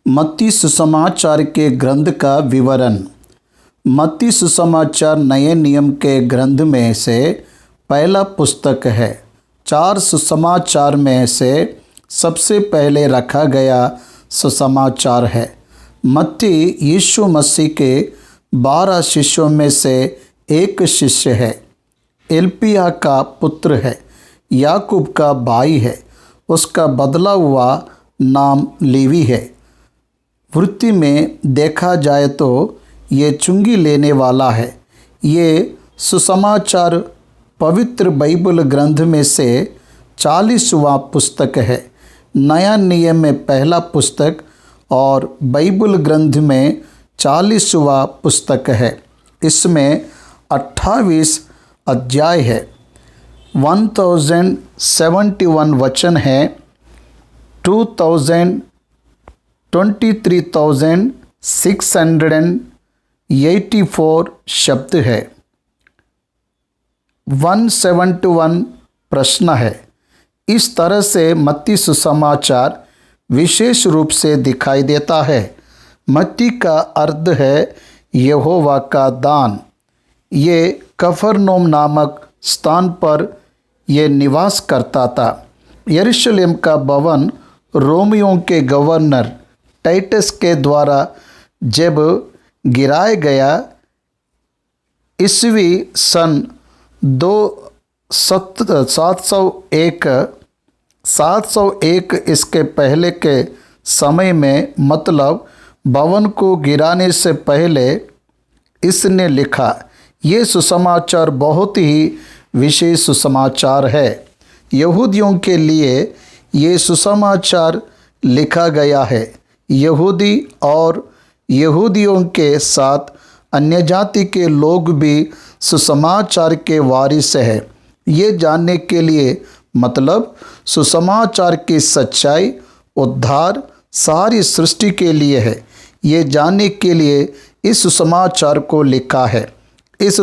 मत्ती सुसमाचार के ग्रंथ का विवरण। मत्ती सुसमाचार नए नियम के ग्रंथ में से पहला पुस्तक है। 4 सुसमाचार में से सबसे पहले रखा गया सुसमाचार है। मत्ती यीशु मसीह के 12 शिष्यों में से एक शिष्य है। एल्पिया का पुत्र है, याकूब का भाई है। उसका बदला हुआ नाम लेवी है। वृत्ति में देखा जाए तो ये चुंगी लेने वाला है। ये सुसमाचार पवित्र बाइबल ग्रंथ में से 40वां पुस्तक है। नया नियम में पहला पुस्तक और बाइबल ग्रंथ में 40वां पुस्तक है। इसमें 28 अध्याय है, 1071 वचन है, 23,684 शब्द है, 171 प्रश्न है। इस तरह से मत्ती सुसमाचार विशेष रूप से दिखाई देता है। मत्ती का अर्थ है यहोवा का दान। ये कफरनहूम नामक स्थान पर यह निवास करता था। यरूशलेम का भवन रोमियों के गवर्नर टाइटस के द्वारा जब गिराया गया, ईस्वी सन 701 इसके पहले के समय में, मतलब भवन को गिराने से पहले इसने लिखा। ये सुसमाचार बहुत ही विशेष सुसमाचार है। यहूदियों के लिए ये सुसमाचार लिखा गया है। यहूदी और यहूदियों के साथ अन्य जाति के लोग भी सुसमाचार के वारिस हैं। ये जानने के लिए, मतलब सुसमाचार की सच्चाई, उद्धार सारी सृष्टि के लिए है। ये जानने के लिए इस सुसमाचार को लिखा है। इस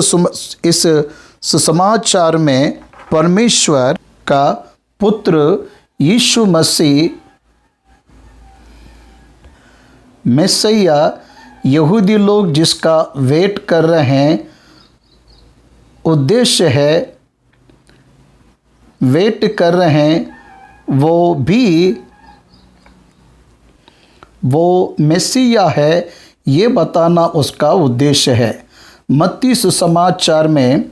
सुसमाचार में परमेश्वर का पुत्र यीशु मसीह मैसिया, यहूदी लोग जिसका वेट कर रहे हैं, उद्देश्य है वेट कर रहे हैं, वो मैसिया है, ये बताना उसका उद्देश्य है। मत्ती सुसमाचार में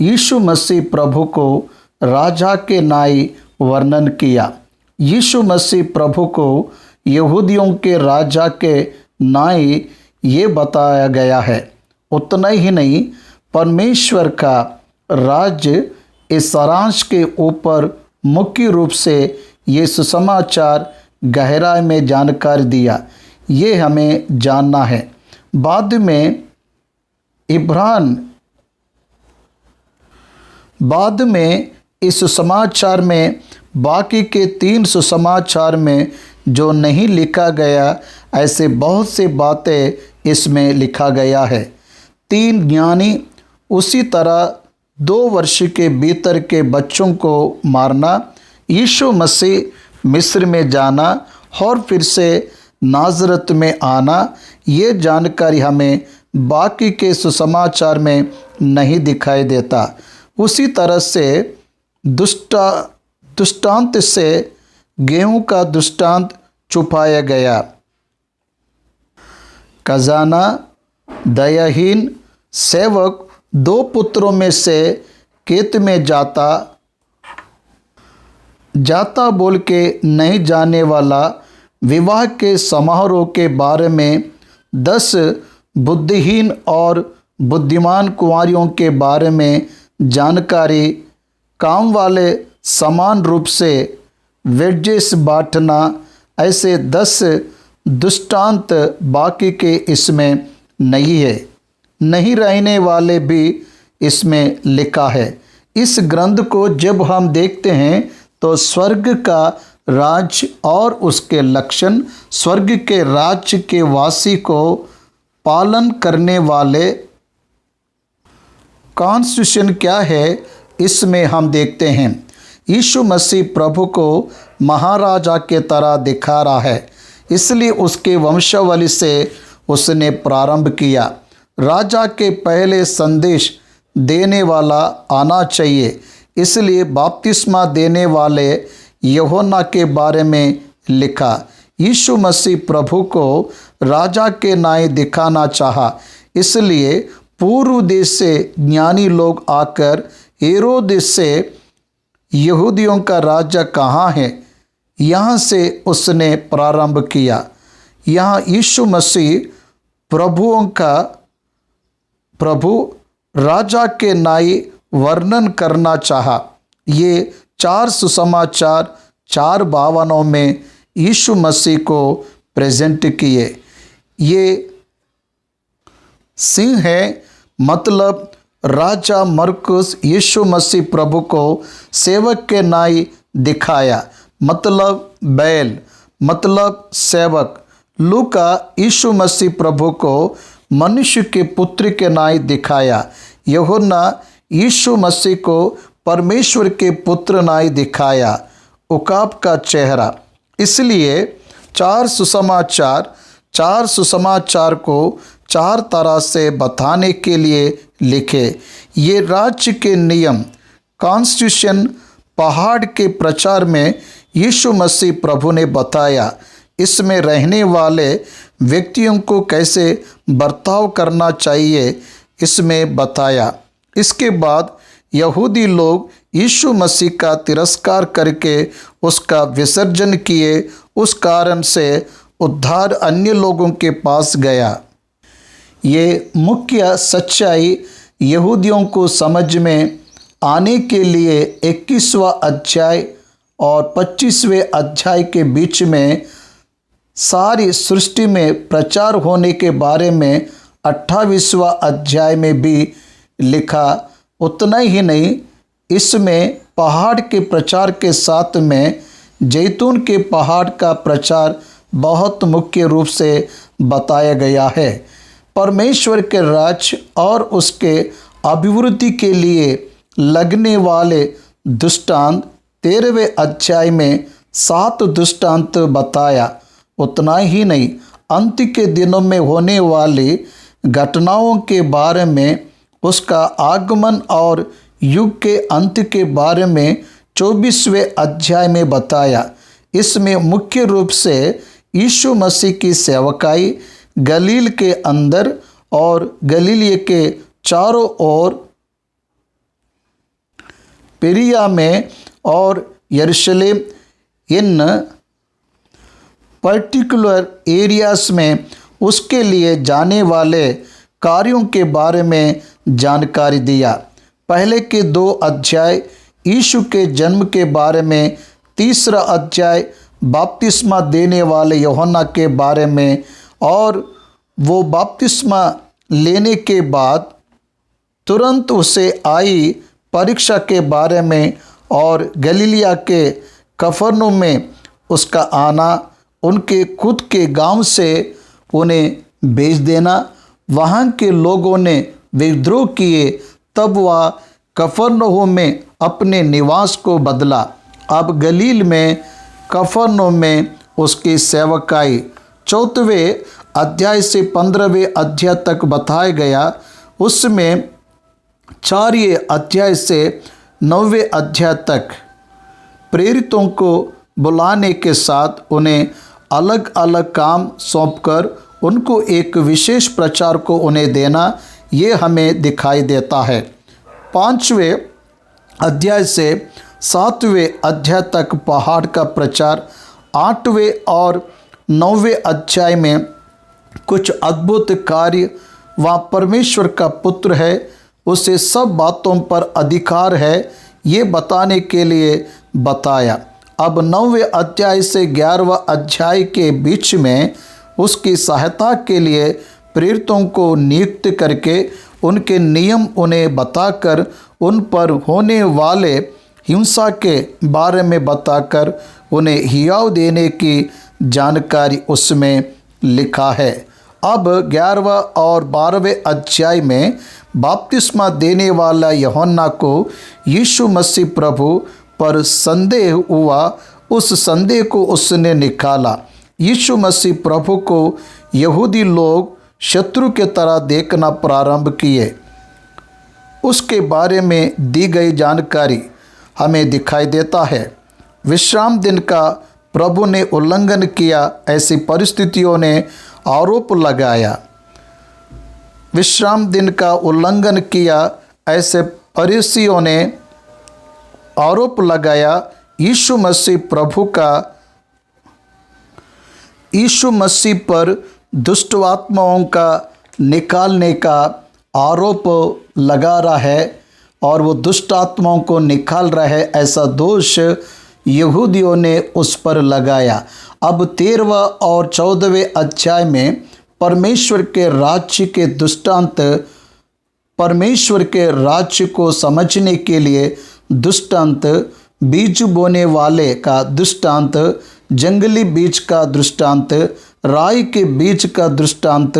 यीशु मसीह प्रभु को राजा के नाई वर्णन किया। यीशु मसीह प्रभु को यहूदियों के राजा के नाई ये बताया गया है। उतना ही नहीं, परमेश्वर का राज्य इस सारांश के ऊपर मुख्य रूप से ये सुसमाचार गहराई में जानकारी दिया। ये हमें जानना है। बाद में इस सुसमाचार में बाकी के 3 सुसमाचार में जो नहीं लिखा गया, ऐसे बहुत से बातें इसमें लिखा गया है। 3 ज्ञानी, उसी तरह 2 वर्ष के भीतर के बच्चों को मारना, यीशु मसीह मिस्र में जाना और फिर से नाज़रत में आना, ये जानकारी हमें बाकी के सुसमाचार में नहीं दिखाई देता। उसी तरह से दृष्टांत से गेहूं का दृष्टांत छुपाया गया। खजाना दयाहीन सेवक 2 पुत्रों में से खेत में जाता बोल के नहीं जाने वाला, विवाह के समारोह के बारे में 10 बुद्धिहीन और बुद्धिमान कुंवारियों के बारे में जानकारी, काम वाले समान रूप से वेजेस बांटना, ऐसे 10 दृष्टांत बाकी के इसमें नहीं है। नहीं रहने वाले भी इसमें लिखा है। इस ग्रंथ को जब हम देखते हैं तो स्वर्ग का राज्य और उसके लक्षण, स्वर्ग के राज्य के वासी को पालन करने वाले कॉन्स्टिट्यूशन क्या है, इसमें हम देखते हैं। यीशु मसीह प्रभु को महाराजा के तरह दिखा रहा है। इसलिए उसके वंशावली से उसने प्रारंभ किया। राजा के पहले संदेश देने वाला आना चाहिए, इसलिए बपतिस्मा देने वाले यूहन्ना के बारे में लिखा। यीशु मसीह प्रभु को राजा के नाई दिखाना चाहा, इसलिए पूर्व देश से ज्ञानी लोग आकर हेरोदेस से यहूदियों का राजा कहाँ है, यहाँ से उसने प्रारंभ किया। यहाँ यीशु मसीह प्रभु राजा के नाई वर्णन करना चाहा। ये 4 सुसमाचार 4 भावनाओं में यीशु मसीह को प्रेजेंट किए। ये सिंह है, मतलब राजा मरकुस यीशु मसीह प्रभु को सेवक के नाई दिखाया, मतलब बैल, मतलब सेवक। लूका यीशु मसीह प्रभु को मनुष्य के पुत्र के नाई दिखाया। यूहन्ना यीशु मसीह को परमेश्वर के पुत्र नाई दिखाया, उकाब का चेहरा। इसलिए 4 सुसमाचार को 4 तरह से बताने के लिए लिखे। ये राज्य के नियम कॉन्स्टिट्यूशन पहाड़ के प्रचार में यीशु मसीह प्रभु ने बताया। इसमें रहने वाले व्यक्तियों को कैसे बर्ताव करना चाहिए इसमें बताया। इसके बाद यहूदी लोग यीशु मसीह का तिरस्कार करके उसका विसर्जन किए। उस कारण से उद्धार अन्य लोगों के पास गया। ये मुख्य सच्चाई यहूदियों को समझ में आने के लिए 21वां अध्याय और 25वें अध्याय के बीच में सारी सृष्टि में प्रचार होने के बारे में 28वां अध्याय में भी लिखा। उतना ही नहीं, इसमें पहाड़ के प्रचार के साथ में जैतून के पहाड़ का प्रचार बहुत मुख्य रूप से बताया गया है। परमेश्वर के राज्य और उसके अभिवृद्धि के लिए लगने वाले दृष्टांत 13वें अध्याय में 7 दृष्टांत बताया। उतना ही नहीं, अंत के दिनों में होने वाली घटनाओं के बारे में, उसका आगमन और युग के अंत के बारे में 24वें अध्याय में बताया। इसमें मुख्य रूप से यीशु मसीह की सेवकाई गलील के अंदर और गलील के चारों ओर, पेरिया में और यरूशलेम, इन पर्टिकुलर एरियाज में उसके लिए जाने वाले कार्यों के बारे में जानकारी दिया। पहले के 2 अध्याय यीशु के जन्म के बारे में, 3रा अध्याय बपतिस्मा देने वाले यूहन्ना के बारे में और वो बपतिस्मा लेने के बाद तुरंत उसे आई परीक्षा के बारे में और गलीलिया के कफरनहूम में उसका आना, उनके खुद के गांव से उन्हें भेज देना, वहाँ के लोगों ने विद्रोह किए, तब वह कफरनहूम में अपने निवास को बदला। अब गलील में कफरनहूम में उसकी सेवकाई 4वें अध्याय से 15वें अध्याय तक बताया गया। उसमें 4वें अध्याय से 9वें अध्याय तक प्रेरितों को बुलाने के साथ उन्हें अलग अलग काम सौंपकर उनको एक विशेष प्रचार को उन्हें देना, ये हमें दिखाई देता है। 5वें अध्याय से 7वें अध्याय तक पहाड़ का प्रचार, 8वें और 9वें अध्याय में कुछ अद्भुत कार्य, वह परमेश्वर का पुत्र है, उसे सब बातों पर अधिकार है, ये बताने के लिए बताया। अब 9वें अध्याय से 11वां अध्याय के बीच में उसकी सहायता के लिए प्रेरितों को नियुक्त करके उनके नियम उन्हें बताकर उन पर होने वाले हिंसा के बारे में बताकर उन्हें हियाव देने की जानकारी उसमें लिखा है। अब 11वां और 12वें अध्याय में बपतिस्मा देने वाला यूहन्ना को यीशु मसीह प्रभु पर संदेह हुआ, उस संदेह को उसने निकाला। यीशु मसीह प्रभु को यहूदी लोग शत्रु के तरह देखना प्रारंभ किए। उसके बारे में दी गई जानकारी हमें दिखाई देता है। विश्राम दिन का प्रभु ने उल्लंघन किया, ऐसी परिस्थितियों ने आरोप लगाया। विश्राम दिन का उल्लंघन किया, ऐसे फरीसियों ने आरोप लगाया। यीशु मसीह पर दुष्ट आत्माओं का निकालने का आरोप लगा रहा है और वो दुष्ट आत्माओं को निकाल रहा है, ऐसा दोष यहूदियों ने उस पर लगाया। अब 13वां और 14वें अध्याय में परमेश्वर के राज्य के दृष्टांत, परमेश्वर के राज्य को समझने के लिए दृष्टांत, बीज बोने वाले का दृष्टांत, जंगली बीज का दृष्टांत, राई के बीज का दृष्टांत,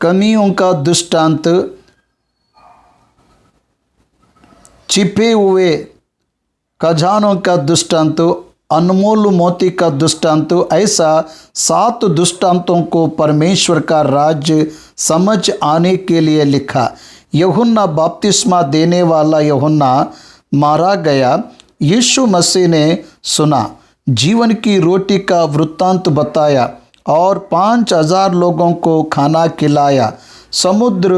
कमियों का दृष्टांत, छिपे हुए खजानों का दृष्टांत, अनमोल मोती का दृष्टांत, ऐसा 7 दृष्टांतों को परमेश्वर का राज्य समझ आने के लिए लिखा। यूहन्ना बपतिस्मा देने वाला यूहन्ना मारा गया। यीशु मसीह ने सुना, जीवन की रोटी का वृत्तांत बताया और 5000 लोगों को खाना खिलाया। समुद्र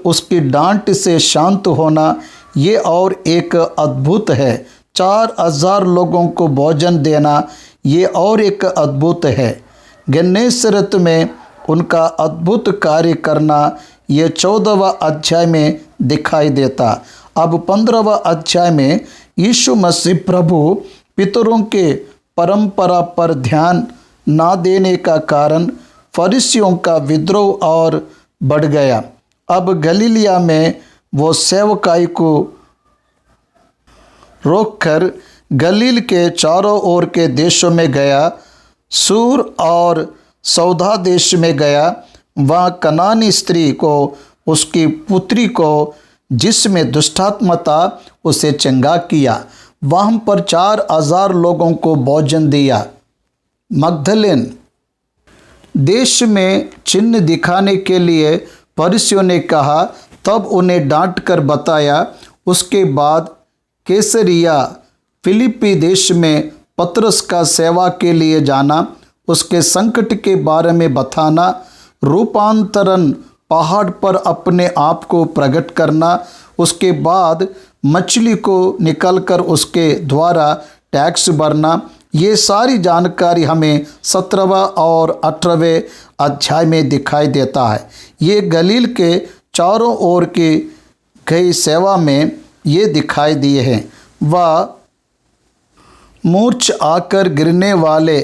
उसकी डांट से शांत होना, ये और एक अद्भुत है। 4000 लोगों को भोजन देना, ये और एक अद्भुत है। गन्नेसरत में उनका अद्भुत कार्य करना, ये 14वां अध्याय में दिखाई देता। अब 15वां अध्याय में यीशु मसीह प्रभु पितरों के परंपरा पर ध्यान ना देने का कारण फरीसियों का विद्रोह और बढ़ गया। अब गलीलिया में वो सेवकाई को रोककर गलील के चारों ओर के देशों में गया। सूर और सौदा देश में गया। वहाँ कनानी स्त्री को, उसकी पुत्री को, जिसमें दुष्टात्मा था, उसे चंगा किया। वहाँ पर 4000 लोगों को भोजन दिया। मगदलेन देश में चिन्ह दिखाने के लिए फरीसियों ने कहा, तब उन्हें डांट कर बताया। उसके बाद कैसरिया फिलिप्पी देश में पतरस का सेवा के लिए जाना, उसके संकट के बारे में बताना, रूपांतरण पहाड़ पर अपने आप को प्रकट करना, उसके बाद मछली को निकलकर उसके द्वारा टैक्स भरना, ये सारी जानकारी हमें 17वां और 18वें अध्याय में दिखाई देता है। ये गलील के चारों ओर की गई सेवा में ये दिखाई दिए हैं। वह मूर्छ आकर गिरने वाले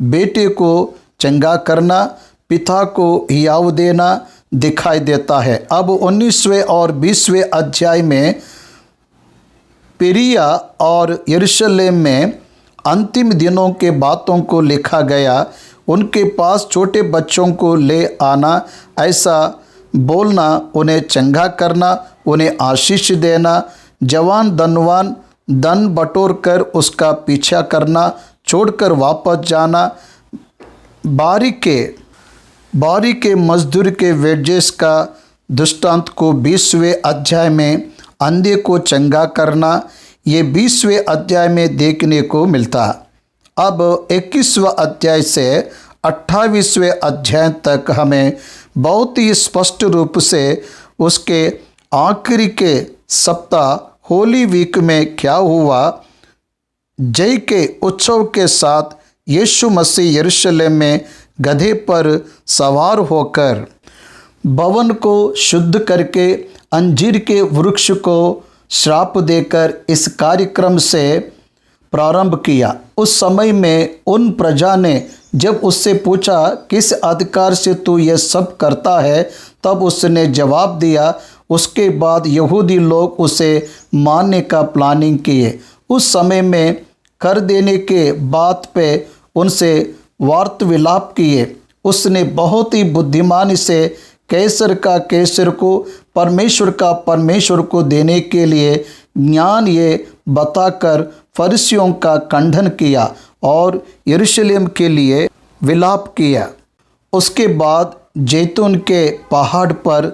बेटे को चंगा करना, पिता को हियाव देना दिखाई देता है। अब 19वें और 20वें अध्याय में पिरिया और यरूशलेम में अंतिम दिनों के बातों को लिखा गया। उनके पास छोटे बच्चों को ले आना, ऐसा बोलना, उन्हें चंगा करना, उन्हें आशीष देना, जवान धनवान धन बटोर कर उसका पीछा करना, छोड़कर वापस जाना, बारी के मजदूर के वेजेस का दृष्टांत को 20वें अध्याय में अंधे को चंगा करना, ये 20वें अध्याय में देखने को मिलता। अब 21वां अध्याय से 28वें अध्याय तक हमें बहुत ही स्पष्ट रूप से उसके आखिरी के सप्ताह होली वीक में क्या हुआ, जय के उत्सव के साथ यीशु मसीह यरूशलेम में गधे पर सवार होकर भवन को शुद्ध करके अंजीर के वृक्ष को श्राप देकर इस कार्यक्रम से प्रारंभ किया। उस समय में उन प्रजा ने जब उससे पूछा, किस अधिकार से तू ये सब करता है, तब उसने जवाब दिया। उसके बाद यहूदी लोग उसे मारने का प्लानिंग किए। उस समय में कर देने के बात पे उनसे वार्ताविलाप किए। उसने बहुत ही बुद्धिमानी से कैसर का कैसर को, परमेश्वर का परमेश्वर को देने के लिए ज्ञान ये बताकर फरीसियों का खंडन किया और यरूशलेम के लिए विलाप किया। उसके बाद जैतून के पहाड़ पर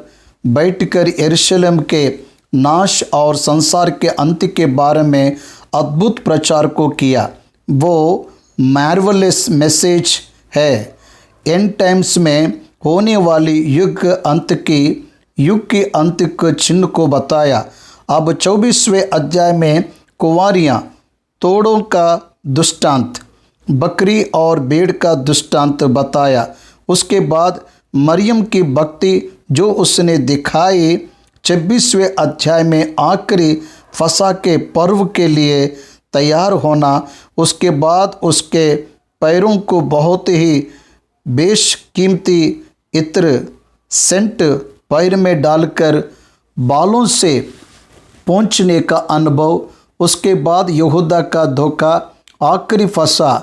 बैठकर यरूशलेम के नाश और संसार के अंत के बारे में अद्भुत प्रचार को किया। वो मार्वलस मैसेज है। एंड टाइम्स में होने वाली युग के अंत के चिन्ह को बताया। अब 24वें अध्याय में कुंवारियाँ तोड़ों का दृष्टांत, बकरी और भेड़ का दृष्टांत बताया। उसके बाद मरियम की भक्ति जो उसने दिखाई। 26वें अध्याय में आखिरी फसह के पर्व के लिए तैयार होना। उसके बाद उसके पैरों को बहुत ही बेशकीमती इत्र सेंट पैर में डालकर बालों से पहुँचने का अनुभव। उसके बाद यहूदा का धोखा, आखिरी फसह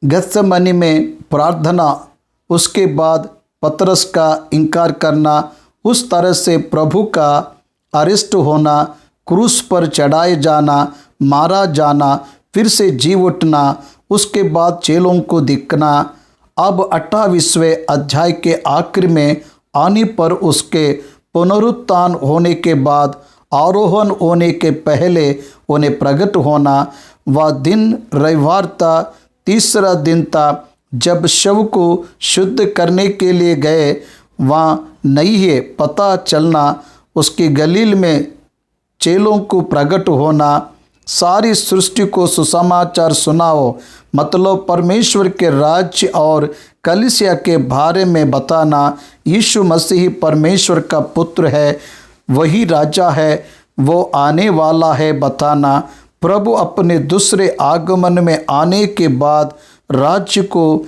गत्सेमनी में प्रार्थना, उसके बाद पतरस का इनकार करना, उस तरह से प्रभु का अरेस्ट होना, क्रूस पर चढ़ाए जाना, मारा जाना, फिर से जी उठना, उसके बाद चेलों को दिखना। अब 28वें अध्याय के आखिर में आने पर उसके पुनरुत्थान होने के बाद आरोहण होने के पहले उन्हें प्रकट होना। वह दिन रविवार था, तीसरा दिन था जब शव को शुद्ध करने के लिए गए। वहाँ नहीं है पता चलना। उसके गलील में चेलों को प्रकट होना। सारी सृष्टि को सुसमाचार सुनाओ, मतलब परमेश्वर के राज्य और कलीसिया के बारे में बताना। यीशु मसीह परमेश्वर का पुत्र है, वही राजा है, वो आने वाला है बताना। प्रभु अपने दूसरे आगमन में आने के बाद राज्य को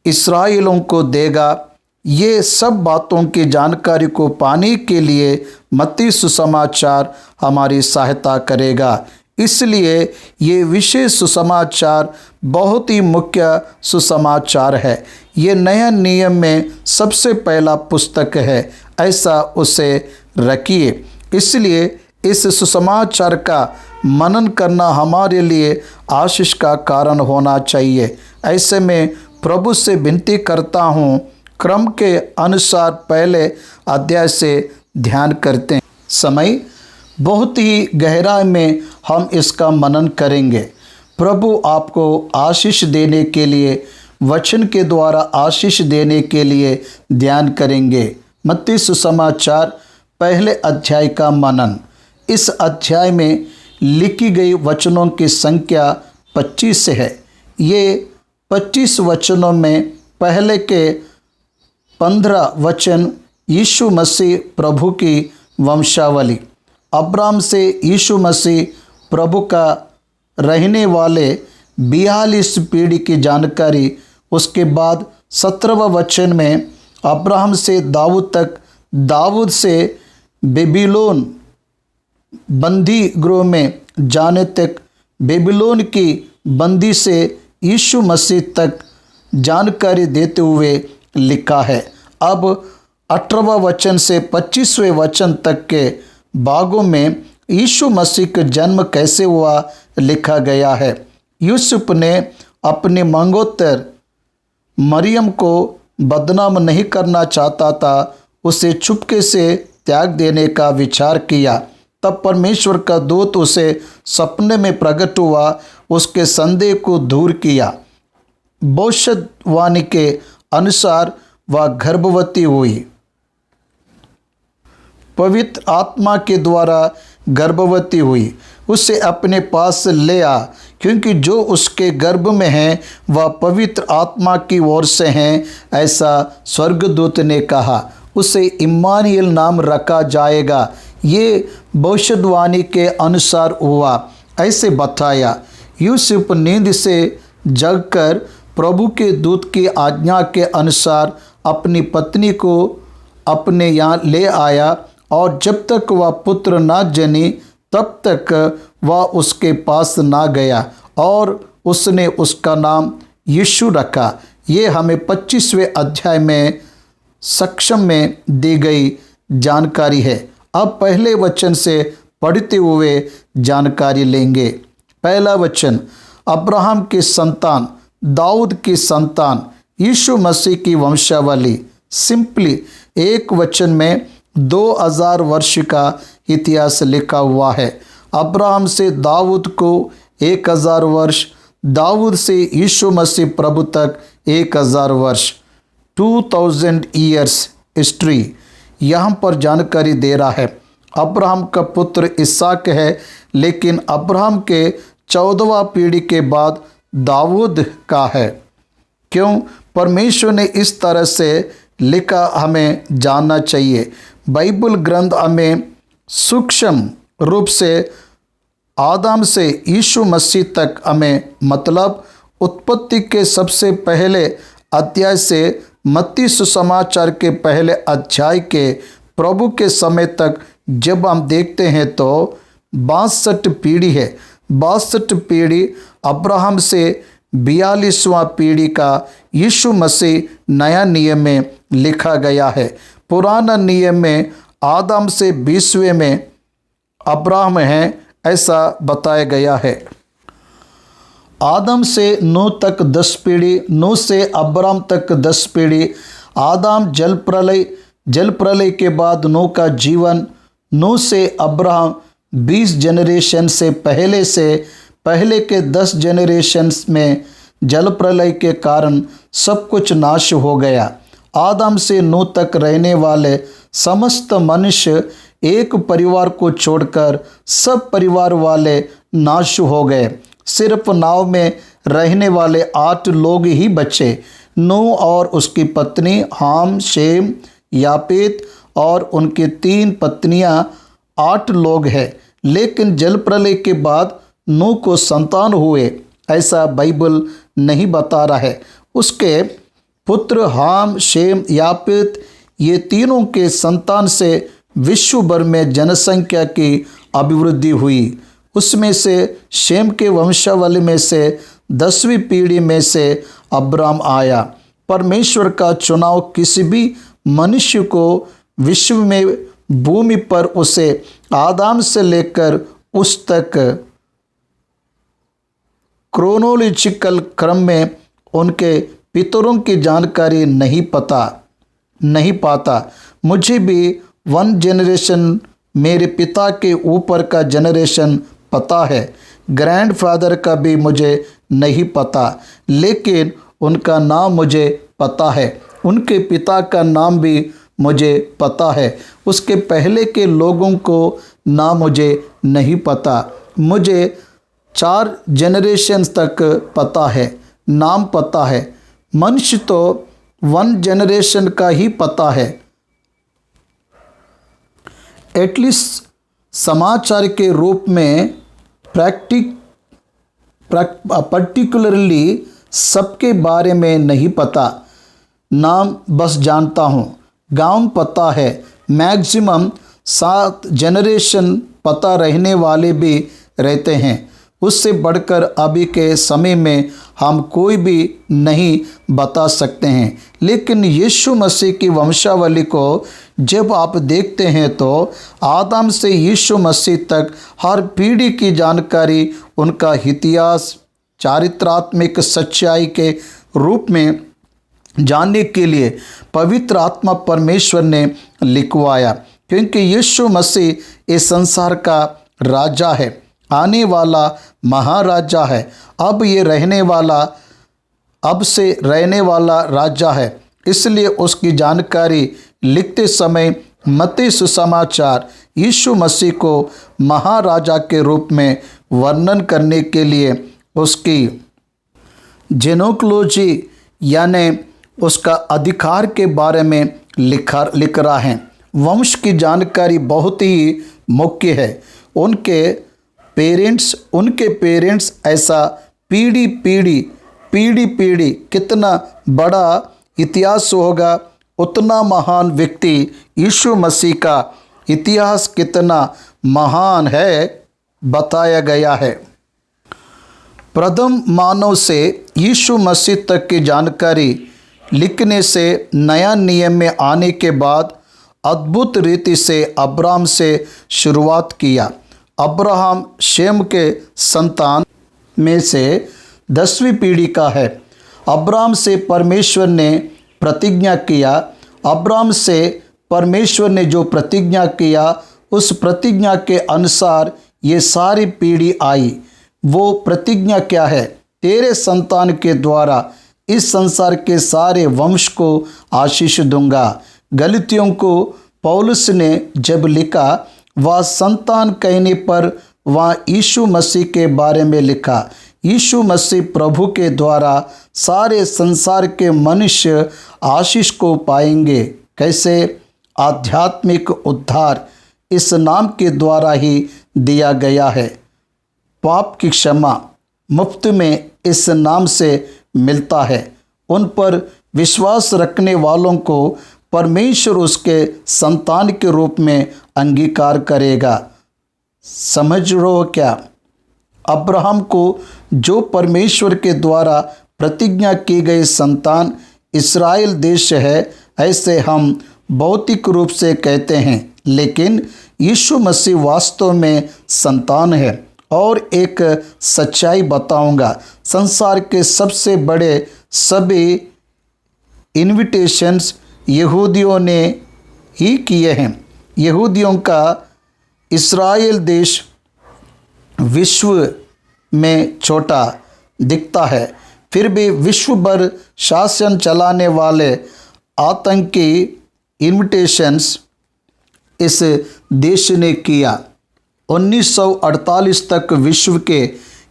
इस्राएलियों को देगा। ये सब बातों की जानकारी को पाने के लिए मत्ती सुसमाचार हमारी सहायता करेगा। इसलिए ये विशेष सुसमाचार बहुत ही मुख्य सुसमाचार है। ये नया नियम में सबसे पहला पुस्तक है, ऐसा उसे रखिए। इसलिए इस सुसमाचार का मनन करना हमारे लिए आशीष का कारण होना चाहिए। ऐसे में प्रभु से विनती करता हूँ, क्रम के अनुसार पहले अध्याय से ध्यान करते हैं। समय बहुत ही गहराई में हम इसका मनन करेंगे। प्रभु आपको आशीष देने के लिए, वचन के द्वारा आशीष देने के लिए ध्यान करेंगे। मत्ती सुसमाचार पहले अध्याय का मनन। इस अध्याय में लिखी गई वचनों की संख्या 25 है। ये 25 वचनों में पहले के 15 वचन यीशु मसीह प्रभु की वंशावली, अब्राहम से यीशु मसीह प्रभु का रहने वाले 42 पीढ़ी की जानकारी। उसके बाद 17वां वचन में अब्राहम से दाऊद तक, दाऊद से बेबीलोन बंदी गृह में जाने तक, बेबीलोन की बंदी से यीशु मसीह तक जानकारी देते हुए लिखा है। अब 18वां वचन से 25वें वचन तक के भागों में यीशु मसीह का जन्म कैसे हुआ लिखा गया है। यूसुफ ने अपने मंगोतर मरियम को बदनाम नहीं करना चाहता था, उसे चुपके से त्याग देने का विचार किया। तब परमेश्वर का दूत उसे सपने में प्रकट हुआ, उसके संदेह को दूर किया। भविष्यवाणी के अनुसार वह गर्भवती हुई, पवित्र आत्मा के द्वारा गर्भवती हुई। उसे अपने पास ले आ, क्योंकि जो उसके गर्भ में है वह पवित्र आत्मा की ओर से हैं, ऐसा स्वर्गदूत ने कहा। उसे इम्मानुएल नाम रखा जाएगा। ये भविष्यवाणी के अनुसार हुआ, ऐसे बताया। यूसुफ नींद से जगकर प्रभु के दूत की आज्ञा के अनुसार अपनी पत्नी को अपने यहाँ ले आया, और जब तक वह पुत्र न जनी तब तक वह उसके पास ना गया, और उसने उसका नाम यीशु रखा। ये हमें 25वें अध्याय में सक्षम में दी गई जानकारी है। अब पहले वचन से पढ़ते हुए जानकारी लेंगे। पहला वचन, अब्राहम की संतान, दाऊद की संतान, यीशु मसीह की वंशावली। सिंपली एक वचन में 2000 वर्ष का इतिहास लिखा हुआ है। अब्राहम से दाऊद को 1000 वर्ष, दाऊद से यीशु मसीह प्रभु तक 1000 वर्ष, 2000 ईयर्स हिस्ट्री यहाँ पर जानकारी दे रहा है। अब्राहम का पुत्र इसहाक है, लेकिन अब्राहम के 14वां पीढ़ी के बाद दाऊद का है। क्यों? परमेश्वर ने इस तरह से लिखा, हमें जानना चाहिए। बाइबल ग्रंथ हमें सूक्ष्म रूप से आदम से यीशु मसीह तक हमें, मतलब उत्पत्ति के सबसे पहले अध्याय से मत्ती सुसमाचार के पहले अध्याय के प्रभु के समय तक जब हम देखते हैं तो 62 पीढ़ी है। 62 पीढ़ी अब्राहम से 42वां पीढ़ी का यीशु मसीह नया नियम में लिखा गया है। पुराना नियम में आदम से 20वें में अब्राहम है, ऐसा बताया गया है। आदम से नूह तक 10 पीढ़ी, नूह से अब्राहम तक 10 पीढ़ी, आदम जल प्रलय के बाद नूह का जीवन, नूह से अब्राहम 20 जनरेशन से पहले के 10 जनरेशन्स में जल प्रलय के कारण सब कुछ नाश हो गया। आदम से नूह तक रहने वाले समस्त मनुष्य एक परिवार को छोड़कर सब परिवार वाले नाश हो गए। सिर्फ नाव में रहने वाले 8 लोग ही बचे। नूह और उसकी पत्नी हाम, शेम, यापेत और उनकी 3 पत्नियां, 8 लोग हैं। लेकिन जल प्रलय के बाद नूह को संतान हुए, ऐसा बाइबल नहीं बता रहा है। उसके पुत्र हाम, शेम, यापेत, ये तीनों के संतान से विश्व भर में जनसंख्या की अभिवृद्धि हुई। उसमें से शेम के वंशावली में से 10वीं पीढ़ी में से अब्राम आया। परमेश्वर का चुनाव किसी भी मनुष्य को विश्व में, भूमि पर, उसे आदम से लेकर उस तक क्रोनोलॉजिकल क्रम में उनके पितरों की जानकारी नहीं पाता। मुझे भी 1 जनरेशन, मेरे पिता के ऊपर का जनरेशन पता है, ग्रैंडफादर का भी मुझे नहीं पता, लेकिन उनका नाम मुझे पता है। उनके पिता का नाम भी मुझे पता है। उसके पहले के लोगों को नाम मुझे नहीं पता। मुझे 4 जनरेशन तक पता है, नाम पता है। मनुष्य तो 1 जनरेशन का ही पता है। एटलीस्ट समाचार के रूप में पर्टिकुलरली सबके बारे में नहीं पता, नाम बस जानता हूँ। गांव पता है, मैक्सिमम 7 जनरेशन पता रहने वाले भी रहते हैं। उससे बढ़कर अभी के समय में हम कोई भी नहीं बता सकते हैं। लेकिन यीशु मसीह की वंशावली को जब आप देखते हैं तो आदम से यीशु मसीह तक हर पीढ़ी की जानकारी, उनका इतिहास चारित्रात्मक सच्चाई के रूप में जानने के लिए पवित्र आत्मा परमेश्वर ने लिखवाया। क्योंकि यीशु मसीह इस संसार का राजा है, आने वाला महाराजा है। अब से रहने वाला राजा है। इसलिए उसकी जानकारी लिखते समय मत्ती सुसमाचार यीशु मसीह को महाराजा के रूप में वर्णन करने के लिए उसकी जेनोक्लोजी यानी उसका अधिकार के बारे में लिख रहा है। वंश की जानकारी बहुत ही मुख्य है। उनके पेरेंट्स ऐसा पीढ़ी पीढ़ी कितना बड़ा इतिहास होगा, उतना महान व्यक्ति यीशु मसीह का इतिहास कितना महान है बताया गया है। प्रथम मानव से यीशु मसीह तक की जानकारी लिखने से नया नियम में आने के बाद अद्भुत रीति से अब्राहम से शुरुआत किया। अब्राहम शेम के संतान में से 10वीं पीढ़ी का है। अब्राहम से परमेश्वर ने प्रतिज्ञा किया। अब्राहम से परमेश्वर ने जो प्रतिज्ञा किया उस प्रतिज्ञा के अनुसार ये सारी पीढ़ी आई। वो प्रतिज्ञा क्या है? तेरे संतान के द्वारा इस संसार के सारे वंश को आशीष दूंगा। गलतियों को पौलुस ने जब लिखा, वह संतान कहने पर वह यीशु मसीह के बारे में लिखा। यीशु मसीह प्रभु के द्वारा सारे संसार के मनुष्य आशीष को पाएंगे। कैसे? आध्यात्मिक उद्धार इस नाम के द्वारा ही दिया गया है। पाप की क्षमा मुफ्त में इस नाम से मिलता है। उन पर विश्वास रखने वालों को परमेश्वर उसके संतान के रूप में अंगीकार करेगा। समझ रहे हो क्या? अब्राहम को जो परमेश्वर के द्वारा प्रतिज्ञा की गई संतान इस्राएल देश है, ऐसे हम भौतिक रूप से कहते हैं, लेकिन यीशु मसीह वास्तव में संतान है। और एक सच्चाई बताऊंगा, संसार के सबसे बड़े सभी इन्विटेशंस यहूदियों ने ही किए हैं। यहूदियों का इस्राएल देश विश्व में छोटा दिखता है, फिर भी विश्व भर शासन चलाने वाले आतंकी इन्विटेशंस इस देश ने किया। 1948 तक विश्व के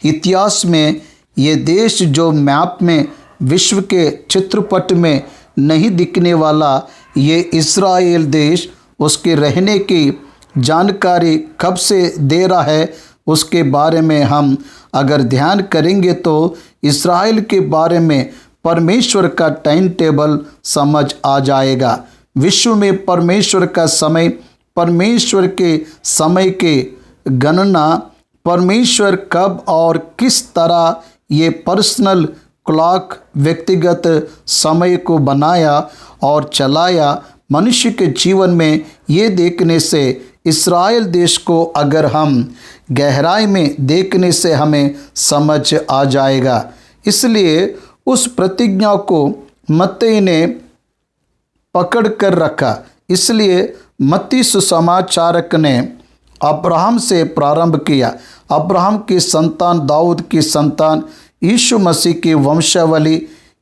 इतिहास में ये देश जो मैप में विश्व के चित्रपट में नहीं दिखने वाला, ये इस्राएल देश उसके रहने की जानकारी कब से दे रहा है, उसके बारे में हम अगर ध्यान करेंगे तो इस्राएल के बारे में परमेश्वर का टाइम टेबल समझ आ जाएगा। विश्व में परमेश्वर का समय, परमेश्वर के समय के गणना, परमेश्वर कब और किस तरह ये पर्सनल क्लॉक व्यक्तिगत समय को बनाया और चलाया, मनुष्य के जीवन में ये देखने से इस्राएल देश को अगर हम गहराई में देखने से हमें समझ आ जाएगा। इसलिए उस प्रतिज्ञा को मत्ती ने पकड़ कर रखा। इसलिए मत्ती सुसमाचारक ने अब्राहम से प्रारंभ किया। अब्राहम की संतान, दाऊद की संतान, यीशु मसीह की वंशावली,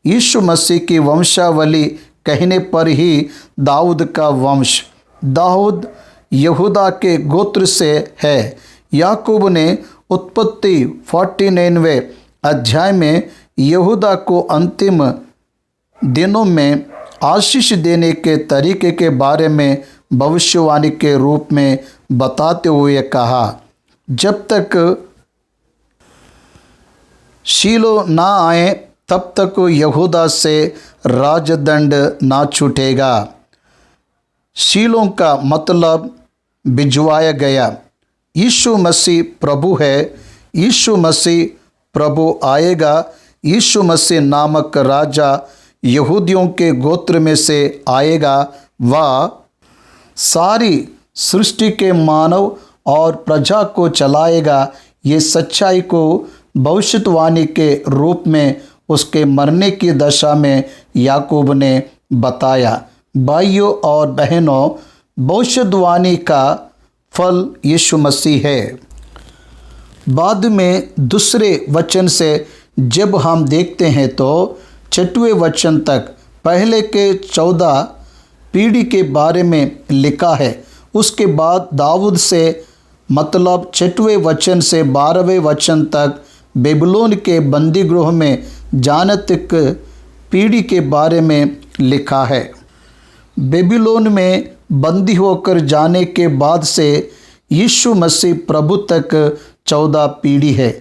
यीशु मसीह की वंशावली कहने पर ही दाऊद का वंश, दाऊद यहूदा के गोत्र से है। याकूब ने उत्पत्ति 49वें अध्याय में यहूदा को अंतिम दिनों में आशीष देने के तरीके के बारे में भविष्यवाणी के रूप में बताते हुए कहा, जब तक शीलो ना आए तब तक यहूदा से राजदंड ना छूटेगा। शीलों का मतलब भिजवाया गया। यीशु मसीह प्रभु है। यीशु मसीह प्रभु आएगा। यीशु मसीह नामक राजा यहूदियों के गोत्र में से आएगा। वह सारी सृष्टि के मानव और प्रजा को चलाएगा। ये सच्चाई को भविष्यवाणी के रूप में उसके मरने की दशा में याकूब ने बताया। भाइयों और बहनों, भविष्यवाणी का फल यीशु मसीह है। बाद में दूसरे वचन से जब हम देखते हैं तो 6वें वचन तक पहले के 14 पीढ़ी के बारे में लिखा है। उसके बाद दाऊद से मतलब 6वें वचन से 12वें वचन तक बेबीलोन के बंदी गृह में जाने तक पीढ़ी के बारे में लिखा है। बेबीलोन में बंदी होकर जाने के बाद से यीशु मसीह प्रभु तक 14 पीढ़ी है।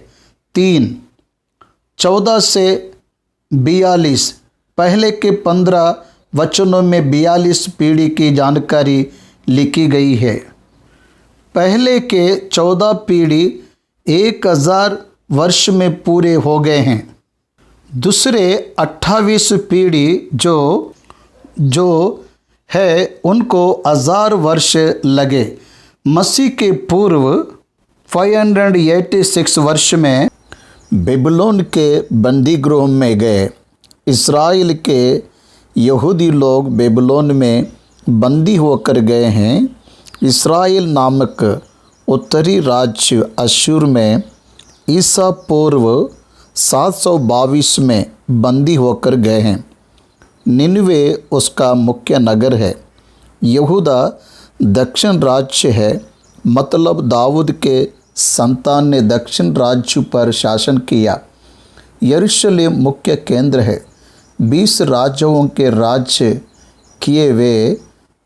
14 से 42 पहले के 15 वचनों में 42 पीढ़ी की जानकारी लिखी गई है। पहले के 14 पीढ़ी 1000 वर्ष में पूरे हो गए हैं। दूसरे 28 पीढ़ी जो है उनको 1000 वर्ष लगे। मसीह के पूर्व 586 वर्ष में बेबीलोन के बंदी गृह में गए। इस्राएल के यहूदी लोग बेबीलोन में बंदी होकर गए हैं। इस्राएल नामक उत्तरी राज्य अश्शूर में ईसा पूर्व 722 में बंदी होकर गए हैं। निनवे उसका मुख्य नगर है। यहूदा दक्षिण राज्य है, मतलब दाऊद के संतान ने दक्षिण राज्य पर शासन किया। यरूशलेम मुख्य केंद्र है। 20 राजाओं के राज्य किए वे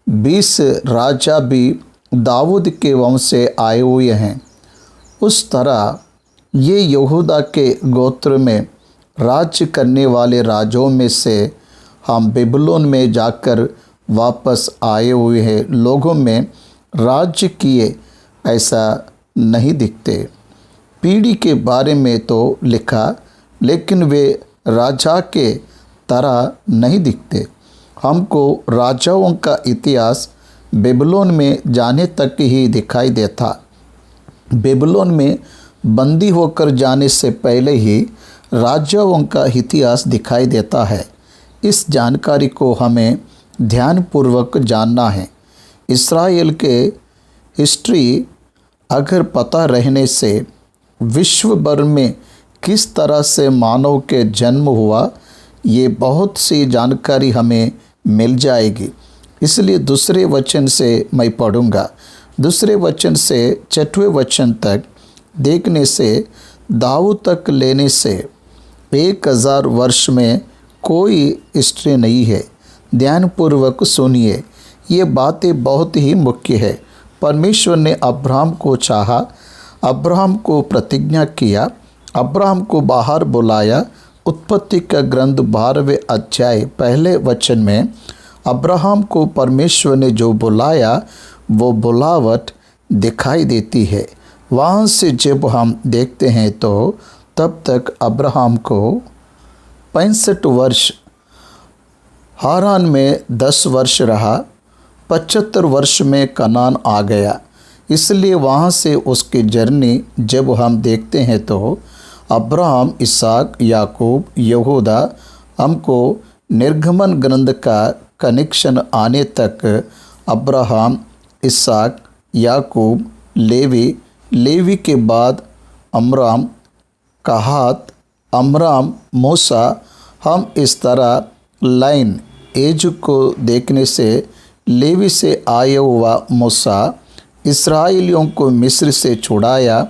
20 राजा भी दाऊद के वंश से आए हुए हैं। उस तरह ये यहूदा के गोत्र में राज्य करने वाले राजाओं में से हम बेबीलोन में जाकर वापस आए हुए हैं लोगों में राज्य किए ऐसा नहीं दिखते। पीढ़ी के बारे में तो लिखा, लेकिन वे राजा के तरह नहीं दिखते। हमको राजाओं का इतिहास बेबीलोन में जाने तक ही दिखाई देता। बेबीलोन में बंदी होकर जाने से पहले ही राजाओं का इतिहास दिखाई देता है। इस जानकारी को हमें ध्यानपूर्वक जानना है। इस्राएल के हिस्ट्री अगर पता रहने से विश्व भर में किस तरह से मानव के जन्म हुआ, ये बहुत सी जानकारी हमें मिल जाएगी। इसलिए दूसरे वचन से मैं पढ़ूंगा। दूसरे वचन से 6वें वचन तक देखने से दाऊद तक लेने से 1000 वर्ष में कोई हिस्ट्री नहीं है। ध्यानपूर्वक सुनिए, ये बातें बहुत ही मुख्य है। परमेश्वर ने अब्राहम को चाहा, अब्राहम को प्रतिज्ञा किया, अब्राहम को बाहर बुलाया। उत्पत्ति का ग्रंथ 12वें अध्याय 1 वचन में अब्राहम को परमेश्वर ने जो बुलाया वो बुलावट दिखाई देती है। वहाँ से जब हम देखते हैं तो तब तक अब्राहम को 65 वर्ष, हारान में 10 वर्ष रहा, 75 वर्ष में कनान आ गया। इसलिए वहाँ से उसकी जर्नी जब हम देखते हैं तो अब्राहम, इसहाक, याकूब, यहूदा, हमको निर्गमन ग्रंथ का कनेक्शन आने तक अब्राहम, इसहाक, याकूब, लेवी, लेवी के बाद अमराम, कहात, अमराम, मूसा, हम इस तरह लाइन एज को देखने से लेवी से आया हुआ मूसा इस्राएलियों को मिस्र से छुड़ाया।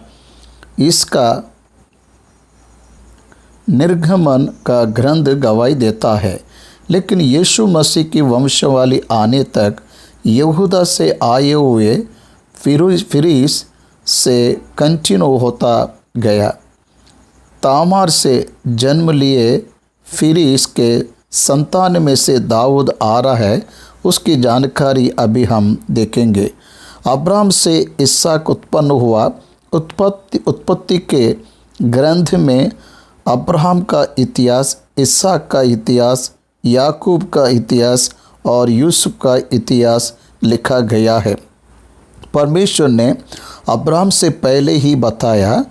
इसका निर्गमन का ग्रंथ गवाही देता है। लेकिन यीशु मसीह की वंशावली आने तक यहूदा से आए हुए फिरीस से कंटिन्यू होता गया। तामार से जन्म लिए फिरीस के संतान में से दाऊद आ रहा है, उसकी जानकारी अभी हम देखेंगे। अब्राहम से इसहाक उत्पन्न हुआ। उत्पत्ति के ग्रंथ में अब्राहम का इतिहास, इसहाक का इतिहास, याकूब का इतिहास और यूसुफ का इतिहास लिखा गया है। परमेश्वर ने अब्राहम से पहले ही बताया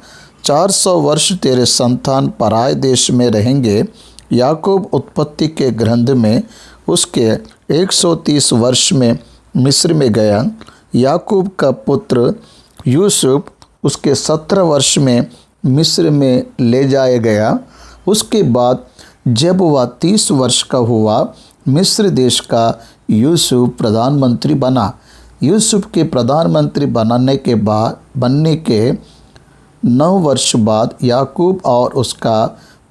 400 वर्ष तेरे संतान पराए देश में रहेंगे। याकूब उत्पत्ति के ग्रंथ में उसके 130 वर्ष में मिस्र में गया। याकूब का पुत्र यूसुफ उसके 17 वर्ष में मिस्र में ले जाया गया। उसके बाद जब वह 30 वर्ष का हुआ, मिस्र देश का यूसुफ प्रधानमंत्री बना। यूसुफ के प्रधानमंत्री बनने के 9 वर्ष बाद याकूब और उसका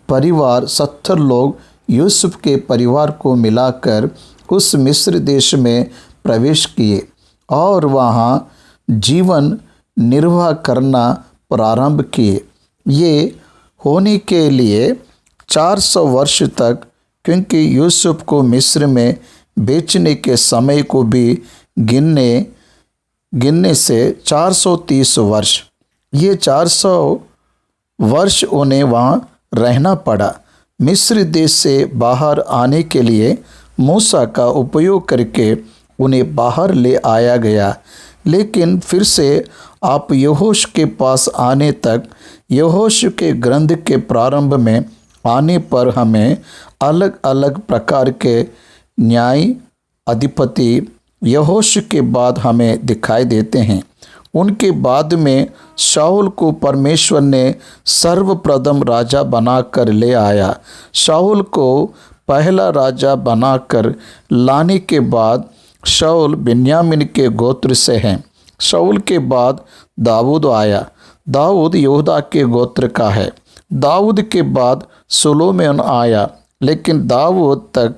परिवार 70 लोग यूसुफ के परिवार को मिलाकर उस मिस्र देश में प्रवेश किए और वहाँ जीवन निर्वाह करना प्रारंभ किए। ये होने के लिए 400 वर्ष तक, क्योंकि यूसुफ को मिस्र में बेचने के समय को भी गिनने से 430 वर्ष, ये 400 वर्ष उन्हें वहाँ रहना पड़ा। मिस्र देश से बाहर आने के लिए मूसा का उपयोग करके उन्हें बाहर ले आया गया। लेकिन फिर से आप यहोश के पास आने तक, यहोश के ग्रंथ के प्रारंभ में आने पर हमें अलग अलग प्रकार के न्याय अधिपति यहोश के बाद हमें दिखाई देते हैं। उनके बाद में शाऊल को परमेश्वर ने सर्वप्रथम राजा बनाकर ले आया। शाऊल को पहला राजा बनाकर लाने के बाद शाऊल बिन्यामीन के गोत्र से हैं। शाऊल के बाद दाऊद आया। दाऊद यहूदा के गोत्र का है। दाऊद के बाद सुलेमान आया। लेकिन दाऊद तक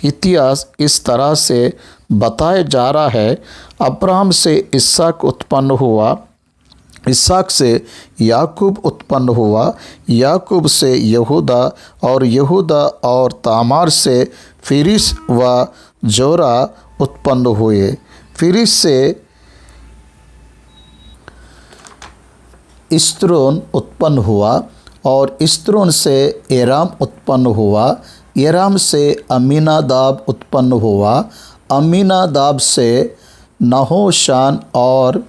इतिहास इस तरह से बताया जा रहा है। अब्राहम से इसहाक उत्पन्न हुआ, इसहाक से याकूब उत्पन्न हुआ, याकूब से यहूदा, और यहूदा और तामार से फिरिस व जोरा उत्पन्न हुए। फिरिस से इस्रोन उत्पन्न हुआ, और इस्रोन से एराम उत्पन्न हुआ। एराम से अमीनादाब उत्पन्न हुआ। अमीनादाब से नहोशान, और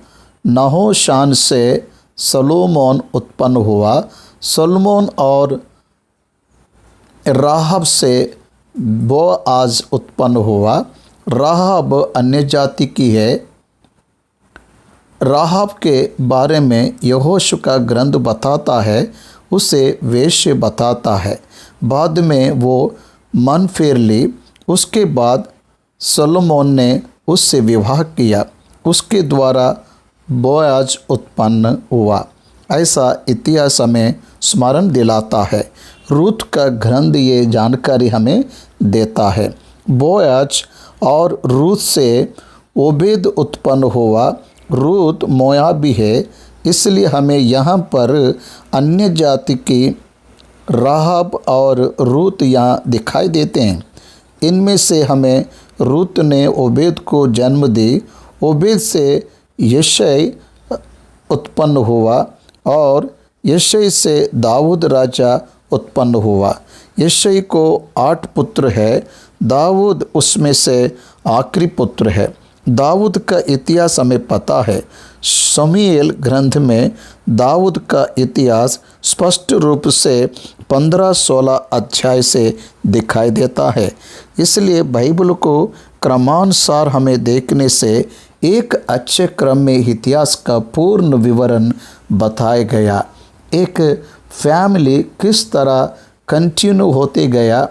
नहोशान से सलोमोन उत्पन्न हुआ। सलोमोन और राहब से बोआज उत्पन्न हुआ। राहब अन्य जाति की है। राहब के बारे में यहोशू का ग्रंथ बताता है, उसे वेश्य बताता है। बाद में वो मन फेर ली। उसके बाद सलोमोन ने उससे विवाह किया। उसके द्वारा बोआज उत्पन्न हुआ। ऐसा इतिहास हमें स्मरण दिलाता है। रूत का ग्रंथ ये जानकारी हमें देता है। बोआज और रूत से ओबेद उत्पन्न हुआ। रूत मोआबी है, इसलिए हमें यहाँ पर अन्य जाति की राहब और रूत यहाँ दिखाई देते हैं। इनमें से हमें रूत ने ओबेद को जन्म दी। ओबेद से यशै उत्पन्न हुआ, और यशै से दाऊद राजा उत्पन्न हुआ। यशै को 8 पुत्र है। दाऊद उसमें से आखिरी पुत्र है। दाऊद का इतिहास हमें पता है। शमूएल ग्रंथ में दाऊद का इतिहास स्पष्ट रूप से 15-16 अध्याय से दिखाई देता है। इसलिए बाइबल को क्रमानुसार हमें देखने से एक अच्छे क्रम में इतिहास का पूर्ण विवरण बताया गया। एक फैमिली किस तरह कंटिन्यू होते गया,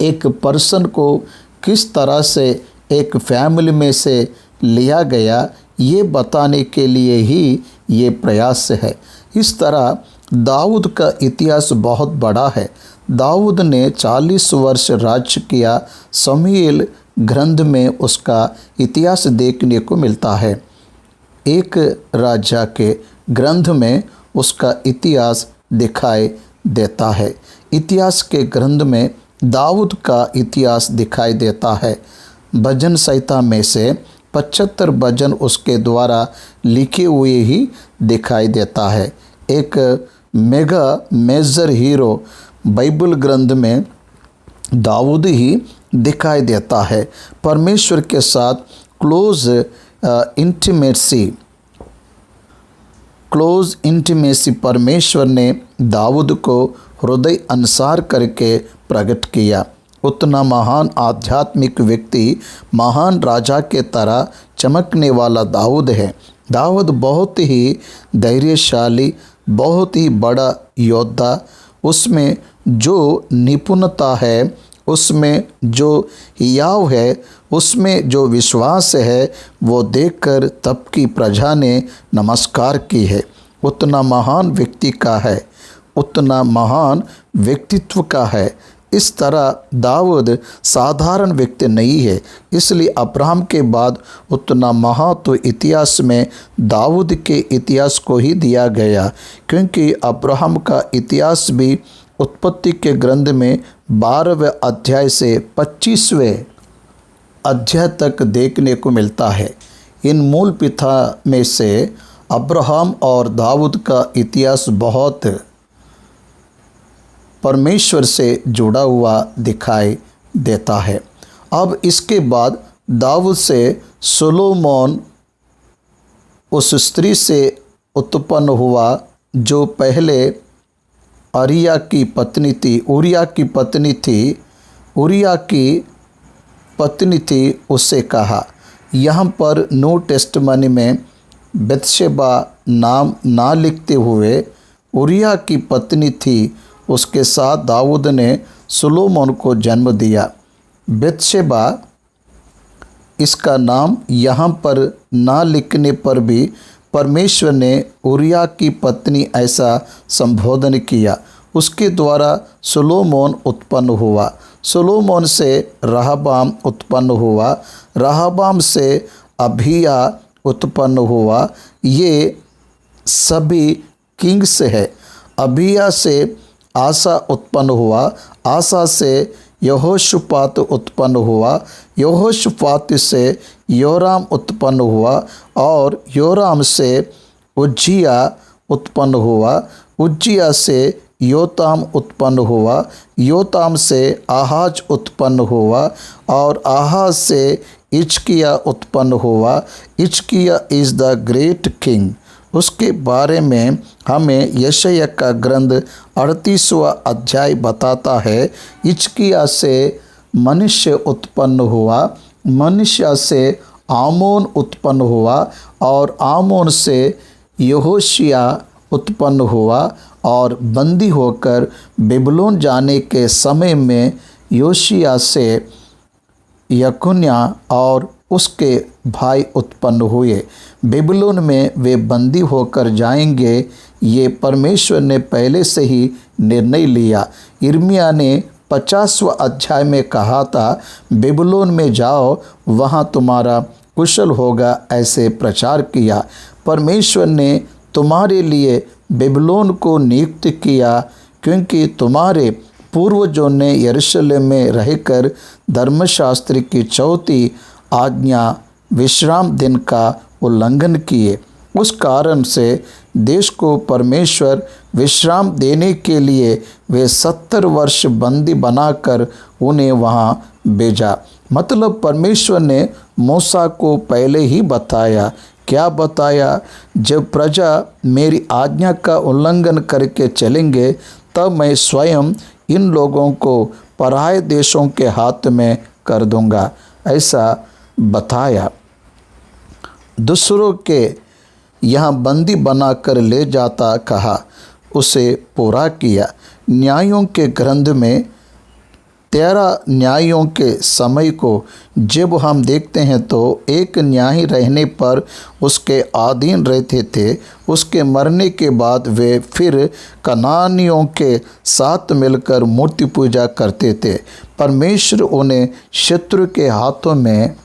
एक पर्सन को किस तरह से एक फैमिली में से लिया गया, ये बताने के लिए ही ये प्रयास है। इस तरह दाऊद का इतिहास बहुत बड़ा है। दाऊद ने 40 वर्ष राज्य किया। शमूएल ग्रंथ में उसका इतिहास देखने को मिलता है। एक राजा के ग्रंथ में उसका इतिहास दिखाई देता है। इतिहास के ग्रंथ में दाऊद का इतिहास दिखाई देता है। भजन संहिता में से 75 भजन उसके द्वारा लिखे हुए ही दिखाई देता है। एक मेगा मेजर हीरो बाइबल ग्रंथ में दाऊद ही दिखाई देता है। परमेश्वर के साथ क्लोज इंटीमेसी परमेश्वर ने दाऊद को हृदय अनुसार करके प्रकट किया। उतना महान आध्यात्मिक व्यक्ति, महान राजा के तरह चमकने वाला दाऊद है। दाऊद बहुत ही धैर्यशाली, बहुत ही बड़ा योद्धा, उसमें जो निपुणता है, उसमें जो हियाव है, उसमें जो विश्वास है, वो देखकर तब की प्रजा ने नमस्कार की है। उतना महान व्यक्ति का है, उतना महान व्यक्तित्व का है। इस तरह दाऊद साधारण व्यक्ति नहीं है, इसलिए अब्राहम के बाद उतना महत्व इतिहास में दाऊद के इतिहास को ही दिया गया, क्योंकि अब्राहम का इतिहास भी उत्पत्ति के ग्रंथ में 12वें अध्याय से 25वें अध्याय तक देखने को मिलता है। इन मूल पिता में से अब्राहम और दाऊद का इतिहास बहुत परमेश्वर से जुड़ा हुआ दिखाई देता है। अब इसके बाद दाऊद से सोलोमोन उस स्त्री से उत्पन्न हुआ जो पहले उरिया की पत्नी थी, उससे कहा। यहाँ पर न्यू टेस्टमनी में बत्शेबा नाम ना लिखते हुए उरिया की पत्नी थी, उसके साथ दाऊद ने सुलोमोन को जन्म दिया। बत्शेबा इसका नाम यहाँ पर ना लिखने पर भी परमेश्वर ने उरिया की पत्नी ऐसा संबोधन किया। उसके द्वारा सुलोमोन उत्पन्न हुआ। सुलोमोन से रहबाम उत्पन्न हुआ। रहबाम से अभिया उत्पन्न हुआ। ये सभी किंग्स है। अभिया से आसा उत्पन्न हुआ। आसा से यहोशापात उत्पन्न हुआ। यहोशापात से योराम उत्पन्न हुआ और योराम से उज्जिया उत्पन्न हुआ। उज्जिया से योताम उत्पन्न हुआ। योताम से आहाज उत्पन्न हुआ और आहाज से हिजकिय्याह उत्पन्न हुआ। हिजकिय्याह इज़ द ग्रेट किंग। उसके बारे में हमें यशायाह का ग्रंथ 38वां अध्याय बताता है। हिजकिय्याह से मनुष्य उत्पन्न हुआ। मनुष्य से आमोन उत्पन्न हुआ और आमोन से यहोशिय्याह उत्पन्न हुआ और बंदी होकर बेबीलोन जाने के समय में योशिय्याह से यकुन्याह और उसके भाई उत्पन्न हुए। बेबीलोन में वे बंदी होकर जाएंगे, ये परमेश्वर ने पहले से ही निर्णय लिया। यिर्मयाह ने 50वां अध्याय में कहा था, बेबीलोन में जाओ, वहाँ तुम्हारा कुशल होगा, ऐसे प्रचार किया। परमेश्वर ने तुम्हारे लिए बेबीलोन को नियुक्त किया, क्योंकि तुम्हारे पूर्वजों ने यरूशलेम में रहकर धर्मशास्त्र की 4थी आज्ञा विश्राम दिन का उल्लंघन किए। उस कारण से देश को परमेश्वर विश्राम देने के लिए वे 70 वर्ष बंदी बनाकर उन्हें वहाँ भेजा। मतलब परमेश्वर ने मूसा को पहले ही बताया। क्या बताया? जब प्रजा मेरी आज्ञा का उल्लंघन करके चलेंगे, तब मैं स्वयं इन लोगों को पराये देशों के हाथ में कर दूंगा, ऐसा बताया। दूसरों के यहाँ बंदी बनाकर ले जाता कहा, उसे पूरा किया। न्यायों के ग्रंथ में 13 न्यायों के समय को जब हम देखते हैं तो एक न्यायी रहने पर उसके अधीन रहते थे। उसके मरने के बाद वे फिर कनानियों के साथ मिलकर मूर्ति पूजा करते थे। परमेश्वर उन्हें शत्रु के हाथों में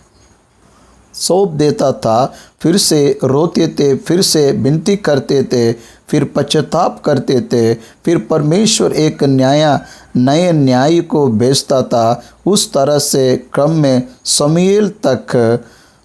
सौंप देता था। फिर से रोते थे, फिर से विनती करते थे, फिर पश्चाताप करते थे। फिर परमेश्वर एक नए न्यायी को भेजता था। उस तरह से क्रम में शमूएल तक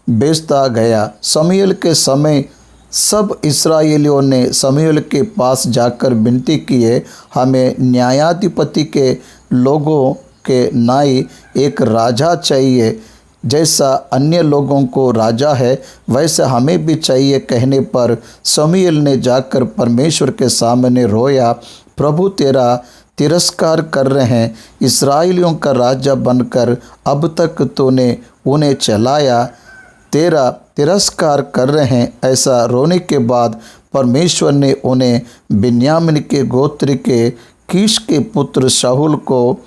भेजता गया। शमूएल के समय सब इस्राएलियों ने शमूएल के पास जाकर विनती किए, हमें न्यायाधिपति के लोगों के नाई एक राजा चाहिए, जैसा अन्य लोगों को राजा है वैसे हमें भी चाहिए। कहने पर शमूएल ने जाकर परमेश्वर के सामने रोया, प्रभु तेरा तिरस्कार कर रहे हैं, इस्राएलियों का राजा बनकर अब तक तूने उन्हें चलाया, तेरा तिरस्कार कर रहे हैं। ऐसा रोने के बाद परमेश्वर ने उन्हें बिन्यामीन के गोत्र के कीश के पुत्र शाऊल को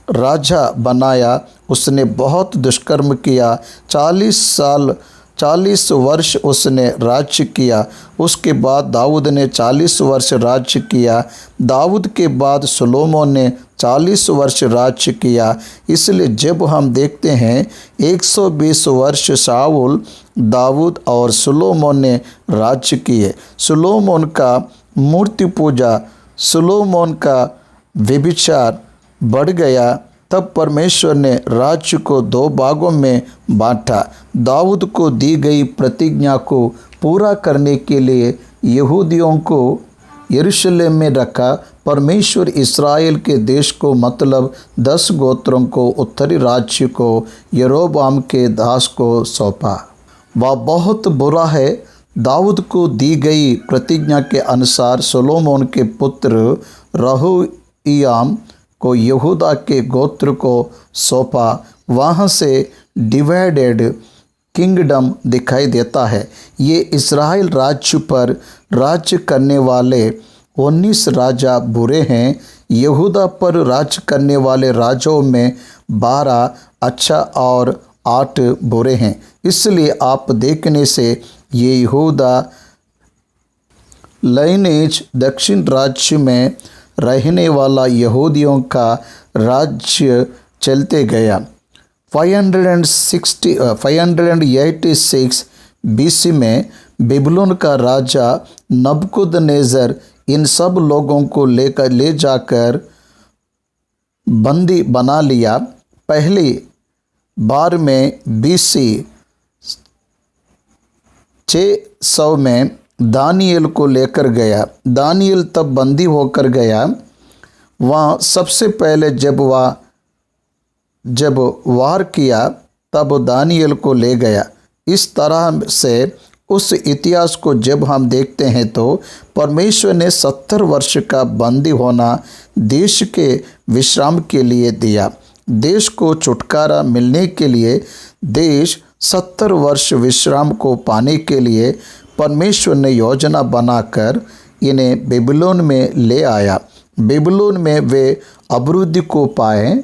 राजा बनाया। उसने बहुत दुष्कर्म किया। 40 वर्ष उसने राज्य किया। उसके बाद दाऊद ने 40 वर्ष राज्य किया। दाऊद के बाद सुलोमोन ने 40 वर्ष राज्य किया। इसलिए जब हम देखते हैं 120 वर्ष शाऊल, दाऊद और सुलोमोन ने राज्य किए। सुलोमोन का मूर्ति पूजा, सुलोमोन का व्यभिचार बढ़ गया। तब परमेश्वर ने राज्य को 2 भागों में बांटा। दाऊद को दी गई प्रतिज्ञा को पूरा करने के लिए यहूदियों को यरूशलेम में रखा। परमेश्वर इस्राएल के देश को मतलब 10 गोत्रों को, उत्तरी राज्य को यरोबाम के दास को सौंपा। वह बहुत बुरा है, दाऊद को दी गई प्रतिज्ञा के अनुसार सोलोमोन के पुत्र रहोइयाम को यहूदा के गोत्र को सौंपा। वहाँ से डिवाइडेड किंगडम दिखाई देता है। ये इस्राएल राज्य पर राज्य करने वाले 19 राजा बुरे हैं। यहूदा पर राज्य करने वाले राजाओं में 12 अच्छा और 8 बुरे हैं। इसलिए आप देखने से ये यहूदा लाइनेज दक्षिण राज्य में रहने वाला यहूदियों का राज्य चलते गया। 586 BC में बेबीलोन का राजा नबूकदनेस्सर इन सब लोगों को ले जाकर बंदी बना लिया। पहली बार में BC 600 में दानियल को लेकर गया। दानियल तब बंदी होकर गया। वहाँ सबसे पहले जब वार किया तब दानियल को ले गया। इस तरह से उस इतिहास को जब हम देखते हैं तो परमेश्वर ने 70 वर्ष का बंदी होना देश के विश्राम के लिए दिया। देश को छुटकारा मिलने के लिए, देश 70 वर्ष विश्राम को पाने के लिए परमेश्वर ने योजना बनाकर इन्हें बेबीलोन में ले आया। बेबीलोन में वे अभिवृद्धि को पाए।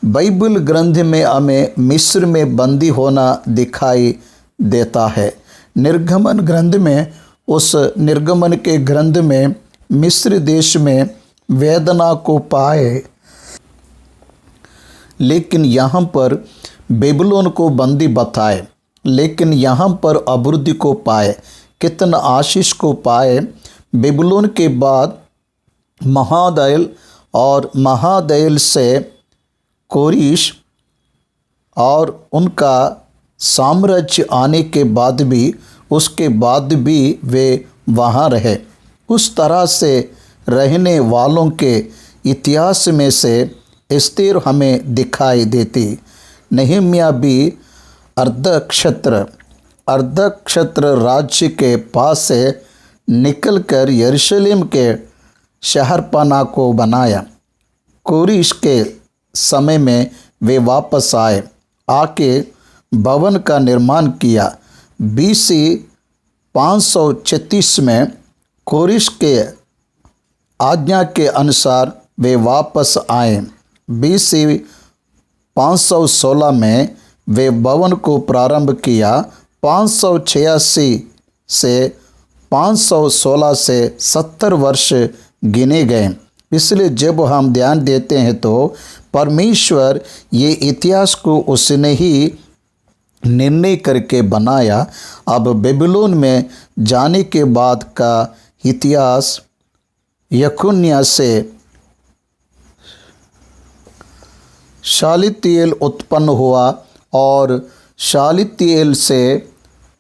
बाइबल ग्रंथ में हमें मिस्र में बंदी होना दिखाई देता है। निर्गमन ग्रंथ में, उस निर्गमन के ग्रंथ में मिस्र देश में वेदना को पाए, लेकिन यहाँ पर बेबीलोन को बंदी बताए, लेकिन यहाँ पर अभिवृद्धि को पाए, कितना आशीष को पाए। बेबीलोन के बाद महादैल और महादैल से कोरिश और उनका साम्राज्य आने के बाद भी, उसके बाद भी वे वहाँ रहे। उस तरह से रहने वालों के इतिहास में से एस्तेर हमें दिखाई देती। नहम्याह भी अर्धक्षत्र राज्य के पास से निकलकर यरूशलेम के शहरपनाह को बनाया। कोरिश के समय में वे वापस आके भवन का निर्माण किया। BC 536 में कोरिश के आज्ञा के अनुसार वे वापस आए। BC 516 में वे भवन को प्रारंभ किया। 586 से 516 से 70 वर्ष गिने गए। इसलिए जब हम ध्यान देते हैं तो परमेश्वर ये इतिहास को उसने ही निर्णय करके बनाया। अब बेबीलोन में जाने के बाद का इतिहास यकुन्याह से शालितिएल उत्पन्न हुआ और शालितिएल से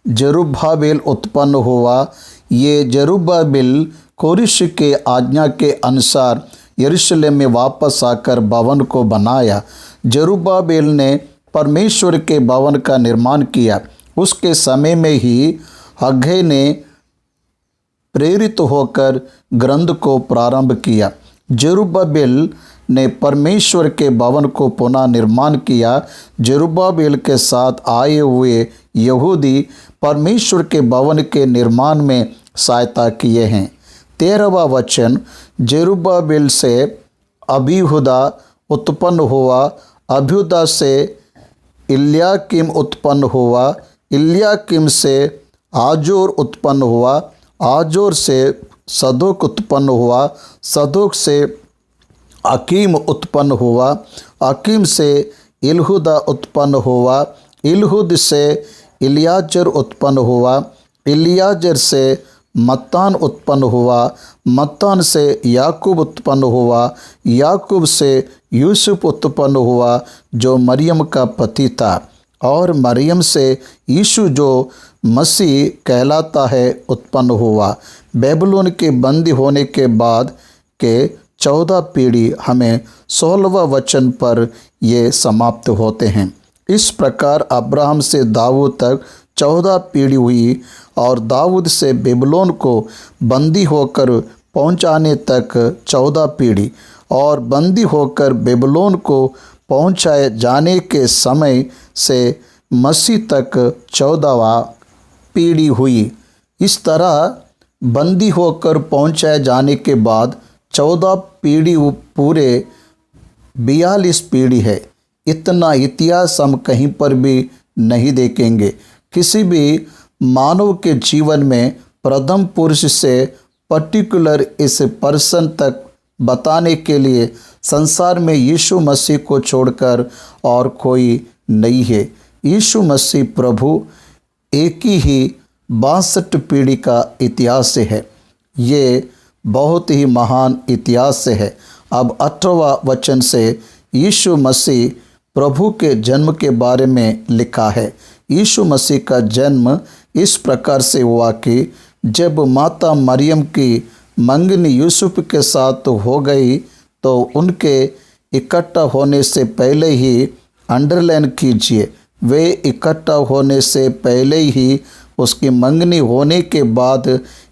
जरुब्बाबेल उत्पन्न हुआ। ये जरुब्बाबेल कोरिश के आज्ञा के अनुसार यरूशलेम में वापस आकर भवन को बनाया। जरुब्बाबेल ने परमेश्वर के भवन का निर्माण किया। उसके समय में ही हग्गै ने प्रेरित होकर ग्रंथ को प्रारंभ किया। जरुब्बाबेल ने परमेश्वर के भवन को पुनः निर्माण किया। जरुब्बाबेल के साथ आए हुए यहूदी परमेश्वर के भवन के निर्माण में सहायता किए हैं। 13वां वचन, जरुब्बाबेल से अबीहुदा उत्पन्न हुआ, अबीहुदा से इल्याकीम उत्पन्न हुआ, इल्याकीम से आजोर उत्पन्न हुआ, आजोर से सदोक उत्पन्न हुआ, सदोक से अकीम उत्पन्न हुआ, अकीम से इलहुदा उत्पन्न हुआ, इलहुद से इलियाजर उत्पन्न हुआ, इलियाजर से मत्तान उत्पन्न हुआ, मत्तान से याकूब उत्पन्न हुआ, याकूब से यूसुफ उत्पन्न हुआ जो मरियम का पति था, और मरियम से यीशु जो मसीह कहलाता है उत्पन्न हुआ। बेबीलोन के बंदी होने के बाद के 14 पीढ़ी हमें 16वां वचन पर ये समाप्त होते हैं। इस प्रकार अब्राहम से दाऊद तक 14 पीढ़ी हुई और दाऊद से बेबीलोन को बंदी होकर पहुंचाने तक 14 पीढ़ी और बंदी होकर बेबीलोन को पहुंचाए जाने के समय से मसीह तक 14वां पीढ़ी हुई। इस तरह बंदी होकर पहुंचाए जाने के बाद 14 पीढ़ी पूरे 42 पीढ़ी है। इतना इतिहास हम कहीं पर भी नहीं देखेंगे। किसी भी मानव के जीवन में प्रथम पुरुष से पर्टिकुलर इस पर्सन तक बताने के लिए संसार में यीशु मसीह को छोड़कर और कोई नहीं है। यीशु मसीह प्रभु एक ही 62 पीढ़ी का इतिहास है। ये बहुत ही महान इतिहास है। अब 18वां वचन से यीशु मसीह प्रभु के जन्म के बारे में लिखा है। यीशु मसीह का जन्म इस प्रकार से हुआ कि जब माता मरियम की मंगनी यूसुफ के साथ हो गई तो उनके इकट्ठा होने से पहले ही अंडरलाइन कीजिए, वे इकट्ठा होने से पहले ही, उसकी मंगनी होने के बाद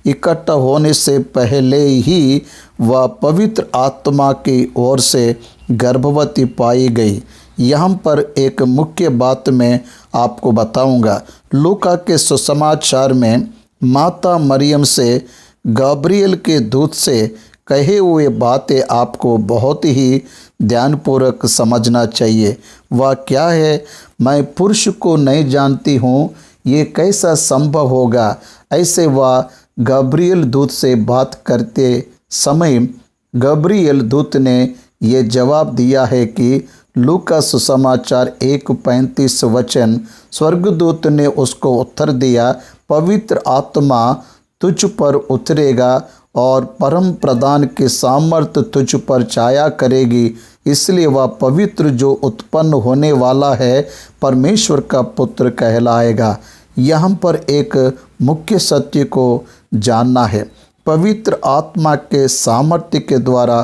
इकट्ठा होने से पहले ही वह पवित्र आत्मा की ओर से गर्भवती पाई गई। यहाँ पर एक मुख्य बात मैं आपको बताऊंगा। लूका के सुसमाचार में माता मरियम से गब्रियल के दूत से कहे हुए बातें आपको बहुत ही ध्यानपूर्वक समझना चाहिए। वह क्या है? मैं पुरुष को नहीं जानती हूँ, ये कैसा संभव होगा? ऐसे वह गब्रियल दूत से बात करते समय गब्रियल दूत ने ये जवाब दिया है कि लूका सुसमाचार 1:35 वचन, स्वर्गदूत ने उसको उत्तर दिया, पवित्र आत्मा तुझ पर उतरेगा और परम प्रधान की सामर्थ तुझ पर छाया करेगी, इसलिए वह पवित्र जो उत्पन्न होने वाला है परमेश्वर का पुत्र कहलाएगा। यहाँ पर एक मुख्य सत्य को जानना है। पवित्र आत्मा के सामर्थ्य के द्वारा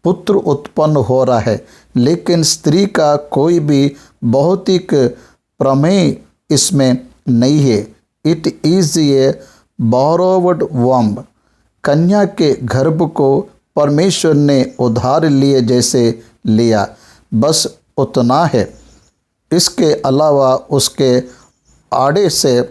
पुत्र उत्पन्न हो रहा है, लेकिन स्त्री का कोई भी भौतिक प्रमेय इसमें नहीं है। It is a borrowed womb. कन्या के गर्भ को परमेश्वर ने उधार लिए जैसे लिया, बस उतना है। इसके अलावा उसके आड़े से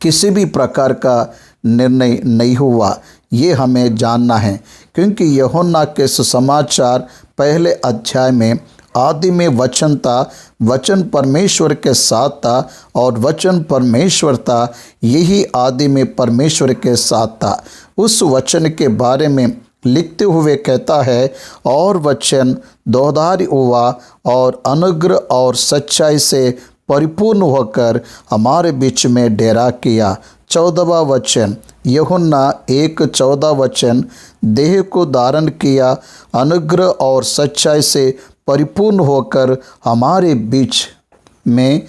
किसी भी प्रकार का निर्णय नहीं हुआ, ये हमें जानना है। क्योंकि यूहन्ना के सुसमाचार पहले अध्याय में आदि में वचन था, वचन परमेश्वर के साथ था और वचन परमेश्वर था, यही आदि में परमेश्वर के साथ था। उस वचन के बारे में लिखते हुए कहता है, और वचन दोधारी हुआ और अनुग्रह और सच्चाई से परिपूर्ण होकर हमारे बीच में डेरा किया। 14वां वचन, यूहन्ना 1:14 वचन, देह को धारण किया, अनुग्रह और सच्चाई से परिपूर्ण होकर हमारे बीच में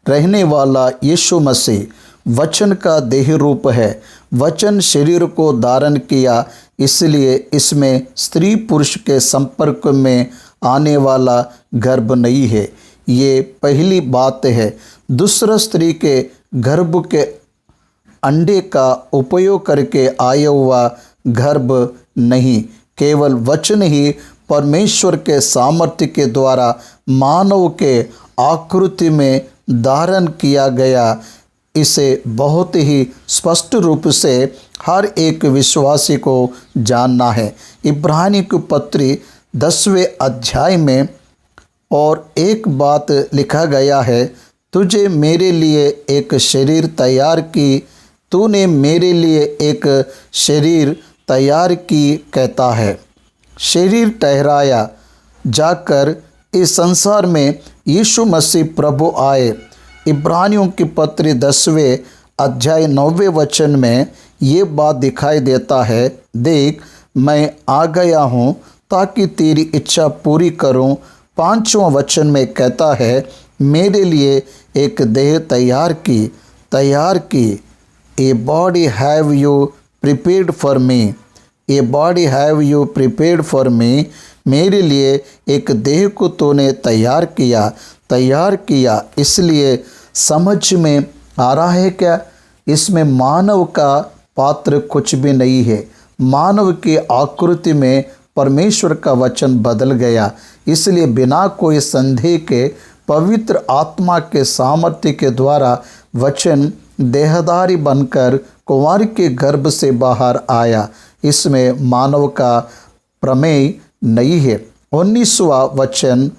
रहने वाला यीशु मसीह वचन का देह रूप है। वचन शरीर को धारण किया, इसलिए इसमें स्त्री पुरुष के संपर्क में आने वाला गर्भ नहीं है। ये पहली बात है। दूसरा, स्त्री के गर्भ के अंडे का उपयोग करके आया हुआ गर्भ नहीं, केवल वचन ही परमेश्वर के सामर्थ्य के द्वारा मानव के आकृति में धारण किया गया। इसे बहुत ही स्पष्ट रूप से हर एक विश्वासी को जानना है। इब्रानी की पत्री 10वें अध्याय में और एक बात लिखा गया है, तुझे मेरे लिए एक शरीर तैयार की, तूने मेरे लिए एक शरीर तैयार की कहता है। शरीर ठहराया जाकर इस संसार में यीशु मसीह प्रभु आए। इब्रानियों की पत्री 10वें अध्याय 9वें वचन में ये बात दिखाई देता है, देख मैं आ गया हूँ ताकि तेरी इच्छा पूरी करूँ। 5वां वचन में कहता है, मेरे लिए एक देह तैयार की। A body have you prepared for me, a body have you prepared for me. मेरे लिए एक देह को तूने तैयार किया। इसलिए समझ में आ रहा है क्या? इसमें मानव का पात्र कुछ भी नहीं है। मानव की आकृति में परमेश्वर का वचन बदल गया, इसलिए बिना कोई संदेह के पवित्र आत्मा के सामर्थ्य के द्वारा वचन देहधारी बनकर कुंवारी के गर्भ से बाहर आया। इसमें मानव का प्रमेय नहीं है। 19वां वचन,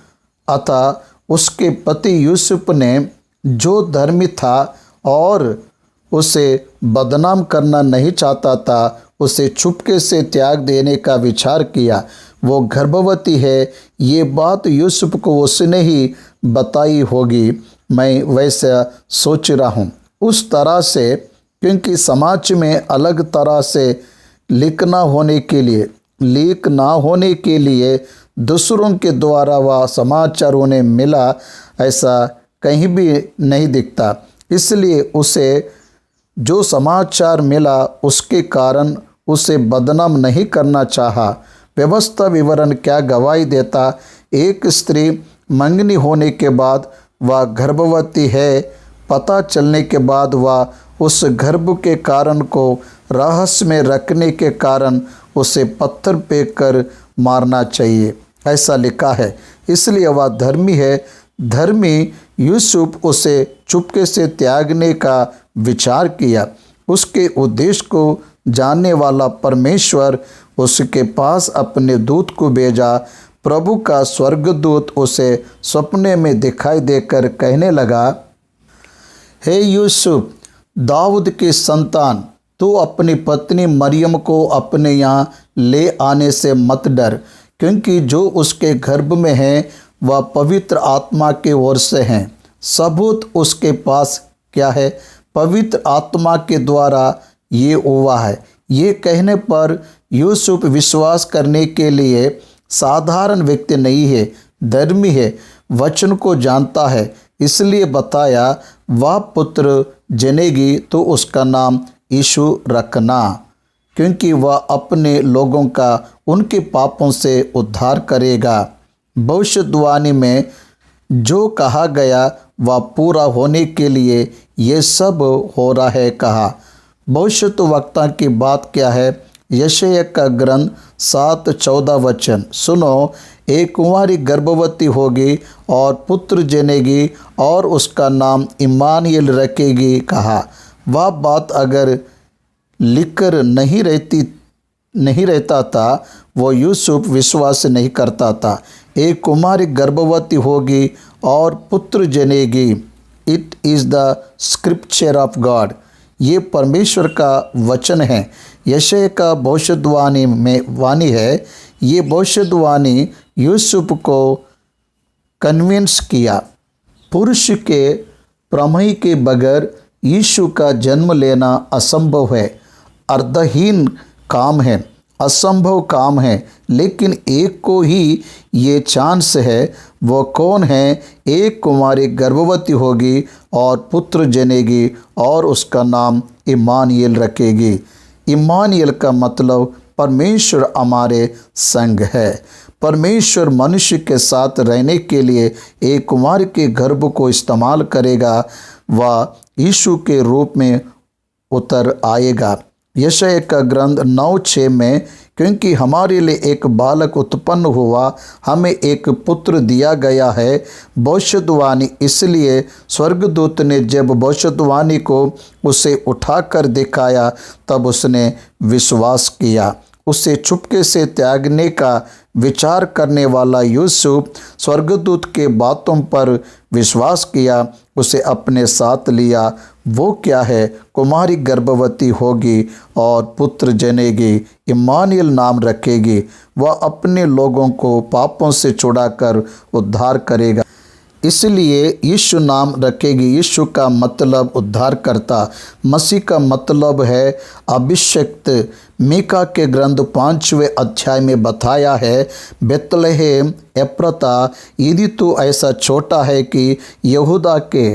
अतः उसके पति यूसुफ ने जो धर्मी था और उसे बदनाम करना नहीं चाहता था, उसे चुपके से त्याग देने का विचार किया। वो गर्भवती है, ये बात यूसुफ को उसने ही बताई होगी। मैं वैसा सोच रहा हूँ उस तरह से, क्योंकि समाज में अलग तरह से लीक ना होने के लिए दूसरों के द्वारा वह समाचार उन्हें मिला, ऐसा कहीं भी नहीं दिखता। इसलिए उसे जो समाचार मिला उसके कारण उसे बदनाम नहीं करना चाहा। व्यवस्था विवरण क्या गवाही देता? एक स्त्री मंगनी होने के बाद वह गर्भवती है, पता चलने के बाद वह उस गर्भ के कारण को रहस्य में रखने के कारण उसे पत्थर फेंक कर मारना चाहिए, ऐसा लिखा है। इसलिए वह धर्मी है। धर्मी यूसुफ उसे चुपके से त्यागने का विचार किया। उसके उद्देश्य को जानने वाला परमेश्वर उसके पास अपने दूत को भेजा। प्रभु का स्वर्गदूत उसे सपने में दिखाई देकर कहने लगा, हे यूसुफ, दाऊद की संतान, तू अपनी पत्नी मरियम को अपने यहाँ ले आने से मत डर, क्योंकि जो उसके गर्भ में है वह पवित्र आत्मा के ओर से हैं। सबूत उसके पास क्या है? पवित्र आत्मा के द्वारा ये हुआ है। ये कहने पर यूसुफ विश्वास करने के लिए साधारण व्यक्ति नहीं है, धर्मी है, वचन को जानता है। इसलिए बताया, वह पुत्र जनेगी तो उसका नाम यीशु रखना, क्योंकि वह अपने लोगों का उनके पापों से उद्धार करेगा। भविष्यवाणी में जो कहा गया वह पूरा होने के लिए ये सब हो रहा है कहा। भविष्यद्वक्ता की बात क्या है? यशायाह का ग्रंथ 7:14 वचन, सुनो, एक कुंवारी गर्भवती होगी और पुत्र जनेगी और उसका नाम इम्मानुएल रखेगी कहा। वह बात अगर लिखकर नहीं रहता था, वो यूसुफ विश्वास नहीं करता था। एक कुमारी गर्भवती होगी और पुत्र जनेगी। It is the scripture of God. ये परमेश्वर का वचन है। यशायाह का भविष्यवाणी में वाणी है। ये भविष्यवाणी यूसुफ को कन्विंस किया। पुरुष के प्रमेय के बगैर यीशु का जन्म लेना असंभव है, अर्धहीन काम है, असंभव काम है। लेकिन एक को ही ये चांस है। वो कौन है? एक कुमारी गर्भवती होगी और पुत्र जनेगी और उसका नाम इम्मानुएल रखेगी। इम्मानुएल का मतलब परमेश्वर हमारे संग है। परमेश्वर मनुष्य के साथ रहने के लिए एक कुमारी के गर्भ को इस्तेमाल करेगा। वह यीशु के रूप में उतर आएगा। यशायाह का ग्रंथ 9:6 में, क्योंकि हमारे लिए एक बालक उत्पन्न हुआ, हमें एक पुत्र दिया गया है। भविष्यवाणी इसलिए स्वर्गदूत ने जब भविष्यवाणी को उसे उठाकर दिखाया तब उसने विश्वास किया। उसे चुपके से त्यागने का विचार करने वाला यूसुफ स्वर्गदूत के बातों पर विश्वास किया, उसे अपने साथ लिया। वो क्या है? कुमारी गर्भवती होगी और पुत्र जनेगी, इम्मानुएल नाम रखेगी। वह अपने लोगों को पापों से छुड़ाकर उद्धार करेगा, इसलिए यीशु नाम रखेगी। यीशु का मतलब उद्धार करता। मसीह का मतलब है अभिषिक्त। मीका के ग्रंथ 5वें अध्याय में बताया है, बेतलहम एफ्राता, यदि तू ऐसा छोटा है कि यहूदा के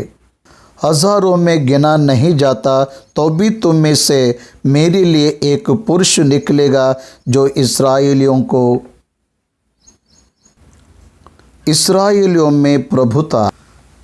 हजारों में गिना नहीं जाता, तो भी तुम में से मेरे लिए एक पुरुष निकलेगा जो इस्राएलियों में प्रभुता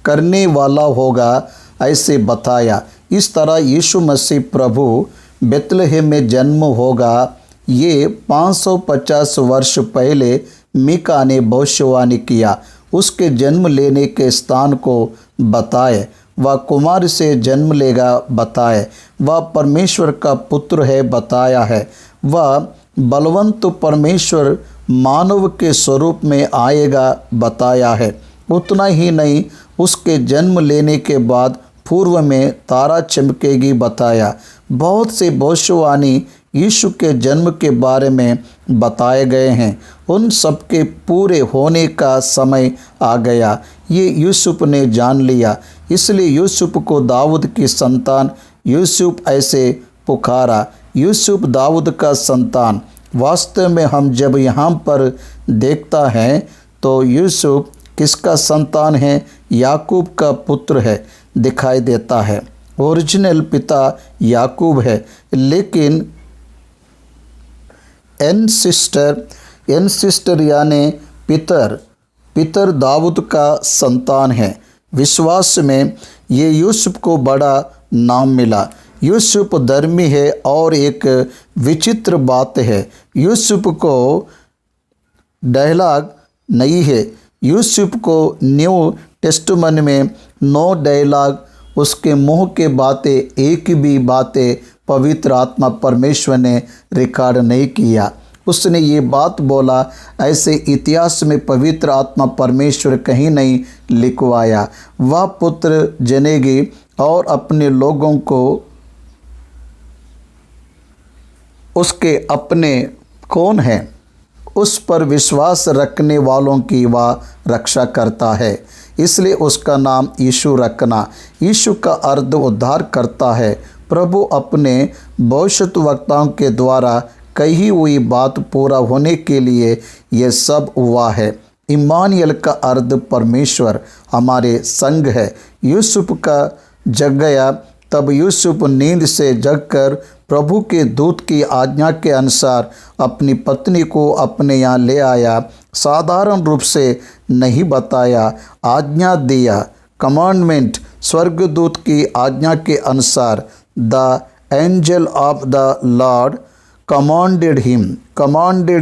करने वाला होगा। ऐसे बताया। इस तरह यीशु मसीह प्रभु बेतलहम में जन्म होगा, ये 550 वर्ष पहले मीका ने भविष्यवाणी किया। उसके जन्म लेने के स्थान को बताए। वह कुमार से जन्म लेगा बताए। वह परमेश्वर का पुत्र है बताया है। वह बलवंत परमेश्वर मानव के स्वरूप में आएगा बताया है। उतना ही नहीं, उसके जन्म लेने के बाद पूर्व में तारा चमकेगी बताया। बहुत से भविष्यवाणी यीशु के जन्म के बारे में बताए गए हैं। उन सबके पूरे होने का समय आ गया। ये यूसुफ ने जान लिया, इसलिए यूसुफ को दाऊद की संतान यूसुफ ऐसे पुकारा। यूसुफ दाऊद का संतान। वास्तव में हम जब यहाँ पर देखता है तो यूसुफ किसका संतान है? याकूब का पुत्र है दिखाई देता है। ओरिजिनल पिता याकूब है, लेकिन एनसिस्टर यानी पितर दाऊद का संतान है। विश्वास में ये यूसुफ को बड़ा नाम मिला। यूसुफ धर्मी है और एक विचित्र बात है, यूसुफ को डायलॉग नहीं है। यूसुफ को न्यू टेस्टमेंट में 9 डायलॉग, उसके मुँह के बातें, एक भी बातें पवित्र आत्मा परमेश्वर ने रिकॉर्ड नहीं किया। उसने ये बात बोला, ऐसे इतिहास में पवित्र आत्मा परमेश्वर कहीं नहीं लिखवाया। वह पुत्र जनेगी और अपने लोगों को उसके अपने कौन है, उस पर विश्वास रखने वालों की वह रक्षा करता है। इसलिए उसका नाम यीशु रखना। यीशु का अर्थ उद्धार करता है। प्रभु अपने भविष्यद्वक्ताओं के द्वारा कही हुई बात पूरा होने के लिए यह सब हुआ है। इम्मानुएल का अर्थ परमेश्वर हमारे संग है। यूसुफ का जग गया, तब यूसुफ नींद से जगकर प्रभु के दूत की आज्ञा के अनुसार अपनी पत्नी को अपने यहाँ ले आया। साधारण रूप से नहीं बताया, आज्ञा दिया। कमांडमेंट, स्वर्गदूत की आज्ञा के अनुसार। The angel of the Lord commanded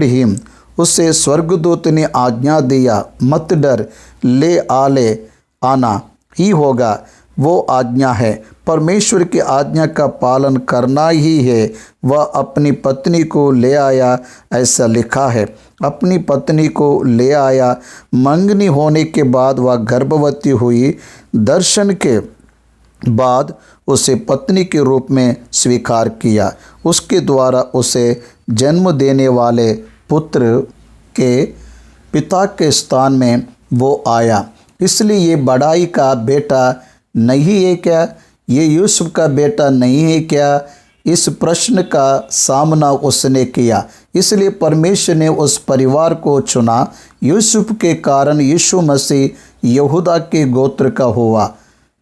him, उसे स्वर्गदूत ने आज्ञा दिया, मत डर, ले आना ही होगा। वो आज्ञा है, परमेश्वर की आज्ञा का पालन करना ही है। वह अपनी पत्नी को ले आया, ऐसा लिखा है। अपनी पत्नी को ले आया। मंगनी होने के बाद वह गर्भवती हुई। दर्शन के बाद उसे पत्नी के रूप में स्वीकार किया। उसके द्वारा उसे जन्म देने वाले पुत्र के पिता के स्थान में वो आया। इसलिए ये बड़ाई का बेटा नहीं है क्या? ये यूसुफ का बेटा नहीं है क्या? इस प्रश्न का सामना उसने किया। इसलिए परमेश्वर ने उस परिवार को चुना। यूसुफ के कारण यीशु मसीह यहूदा के गोत्र का हुआ।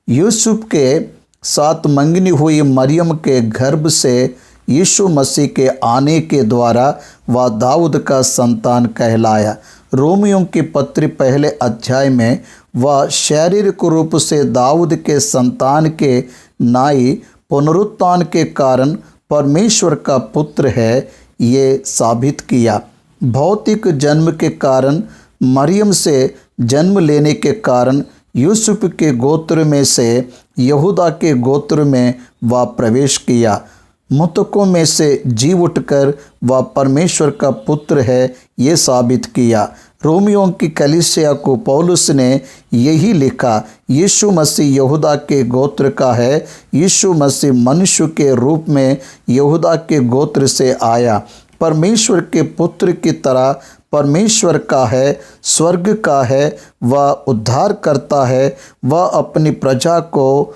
यूसुफ के साथ मंगनी हुई मरियम के गर्भ से यीशु मसीह के आने के द्वारा वह दाऊद का संतान कहलाया। रोमियों की पत्री पहले अध्याय में वह शारीरिक रूप से दाऊद के संतान के नाई पुनरुत्थान के कारण परमेश्वर का पुत्र है, ये साबित किया। भौतिक जन्म के कारण, मरियम से जन्म लेने के कारण यूसुफ के गोत्र में से यहूदा के गोत्र में वह प्रवेश किया। मृतकों में से जी उठकर वह परमेश्वर का पुत्र है, ये साबित किया। रोमियों की कलीसिया को पौलुस ने यही लिखा, यीशु मसीह यहूदा के गोत्र का है। यीशु मसीह मनुष्य के रूप में यहूदा के गोत्र से आया। परमेश्वर के पुत्र की तरह परमेश्वर का है, स्वर्ग का है, वह उद्धार करता है। वह अपनी प्रजा को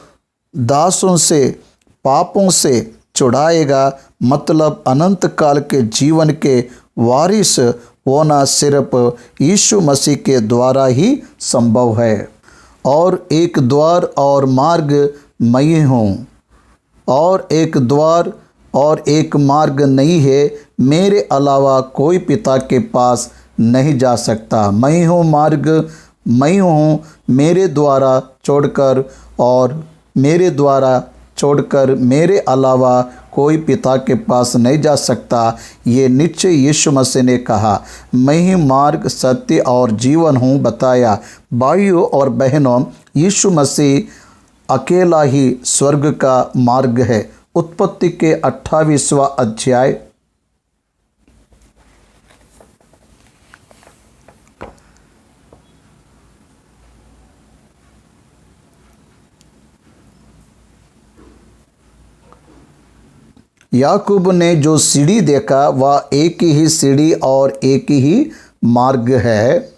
दासों से, पापों से छुड़ाएगा। मतलब अनंत काल के जीवन के वारिस होना सिर्फ यीशु मसीह के द्वारा ही संभव है। और एक द्वार और मार्ग मैं हूँ, और एक द्वार और एक मार्ग नहीं है, मेरे अलावा कोई पिता के पास नहीं जा सकता। मैं हूँ मार्ग, मैं हूँ, मेरे द्वारा छोड़कर और मेरे द्वारा छोड़कर मेरे अलावा कोई पिता के पास नहीं जा सकता। ये निश्चय यीशु मसीह ने कहा। मैं ही मार्ग, सत्य और जीवन हूँ बताया। भाइयों और बहनों, यीशु मसीह अकेला ही स्वर्ग का मार्ग है। उत्पत्ति के 28वां अध्याय याकूब ने जो सीढ़ी देखा वह एक ही सीढ़ी और एक ही मार्ग है।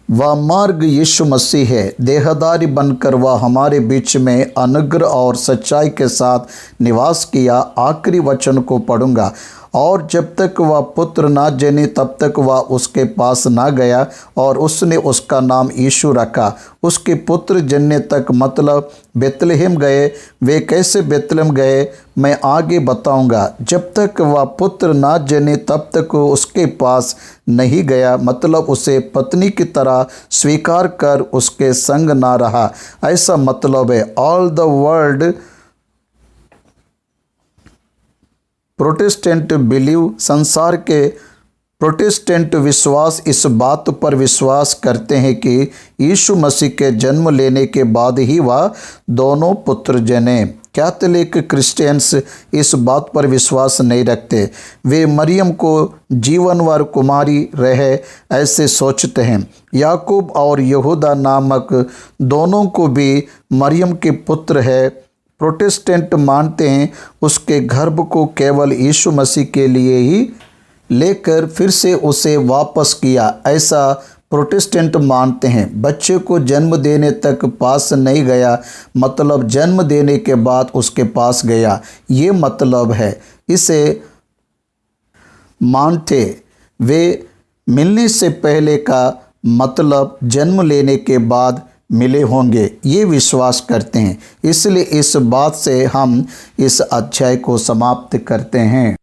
वह मार्ग यीशु मसीह है। देहधारी बनकर वह हमारे बीच में अनुग्रह और सच्चाई के साथ निवास किया। आखिरी वचन को पढ़ूंगा। और जब तक वह पुत्र ना जने तब तक वह उसके पास ना गया और उसने उसका नाम यीशु रखा। उसके पुत्र जनने तक मतलब बेतलहम गए। वे कैसे बेतलहम गए मैं आगे बताऊंगा। जब तक वह पुत्र ना जने तब तक वो उसके पास नहीं गया मतलब उसे पत्नी की तरह स्वीकार कर उसके संग ना रहा। ऐसा मतलब है all the world Protestant believe, संसार के प्रोटेस्टेंट विश्वास इस बात पर विश्वास करते हैं कि यीशु मसीह के जन्म लेने के बाद ही वह दोनों पुत्र जने। कैथोलिक क्रिश्चियंस इस बात पर विश्वास नहीं रखते। वे मरियम को जीवनवर कुमारी रहे ऐसे सोचते हैं। याकूब और यहूदा नामक दोनों को भी मरियम के पुत्र है। प्रोटेस्टेंट मानते हैं उसके गर्भ को केवल यीशु मसीह के लिए ही लेकर फिर से उसे वापस किया, ऐसा प्रोटेस्टेंट मानते हैं। बच्चे को जन्म देने तक पास नहीं गया मतलब जन्म देने के बाद उसके पास गया, ये मतलब है। इसे मानते वे मिलने से पहले का मतलब जन्म लेने के बाद मिले होंगे, ये विश्वास करते हैं। इसलिए इस बात से हम इस अध्याय को समाप्त करते हैं।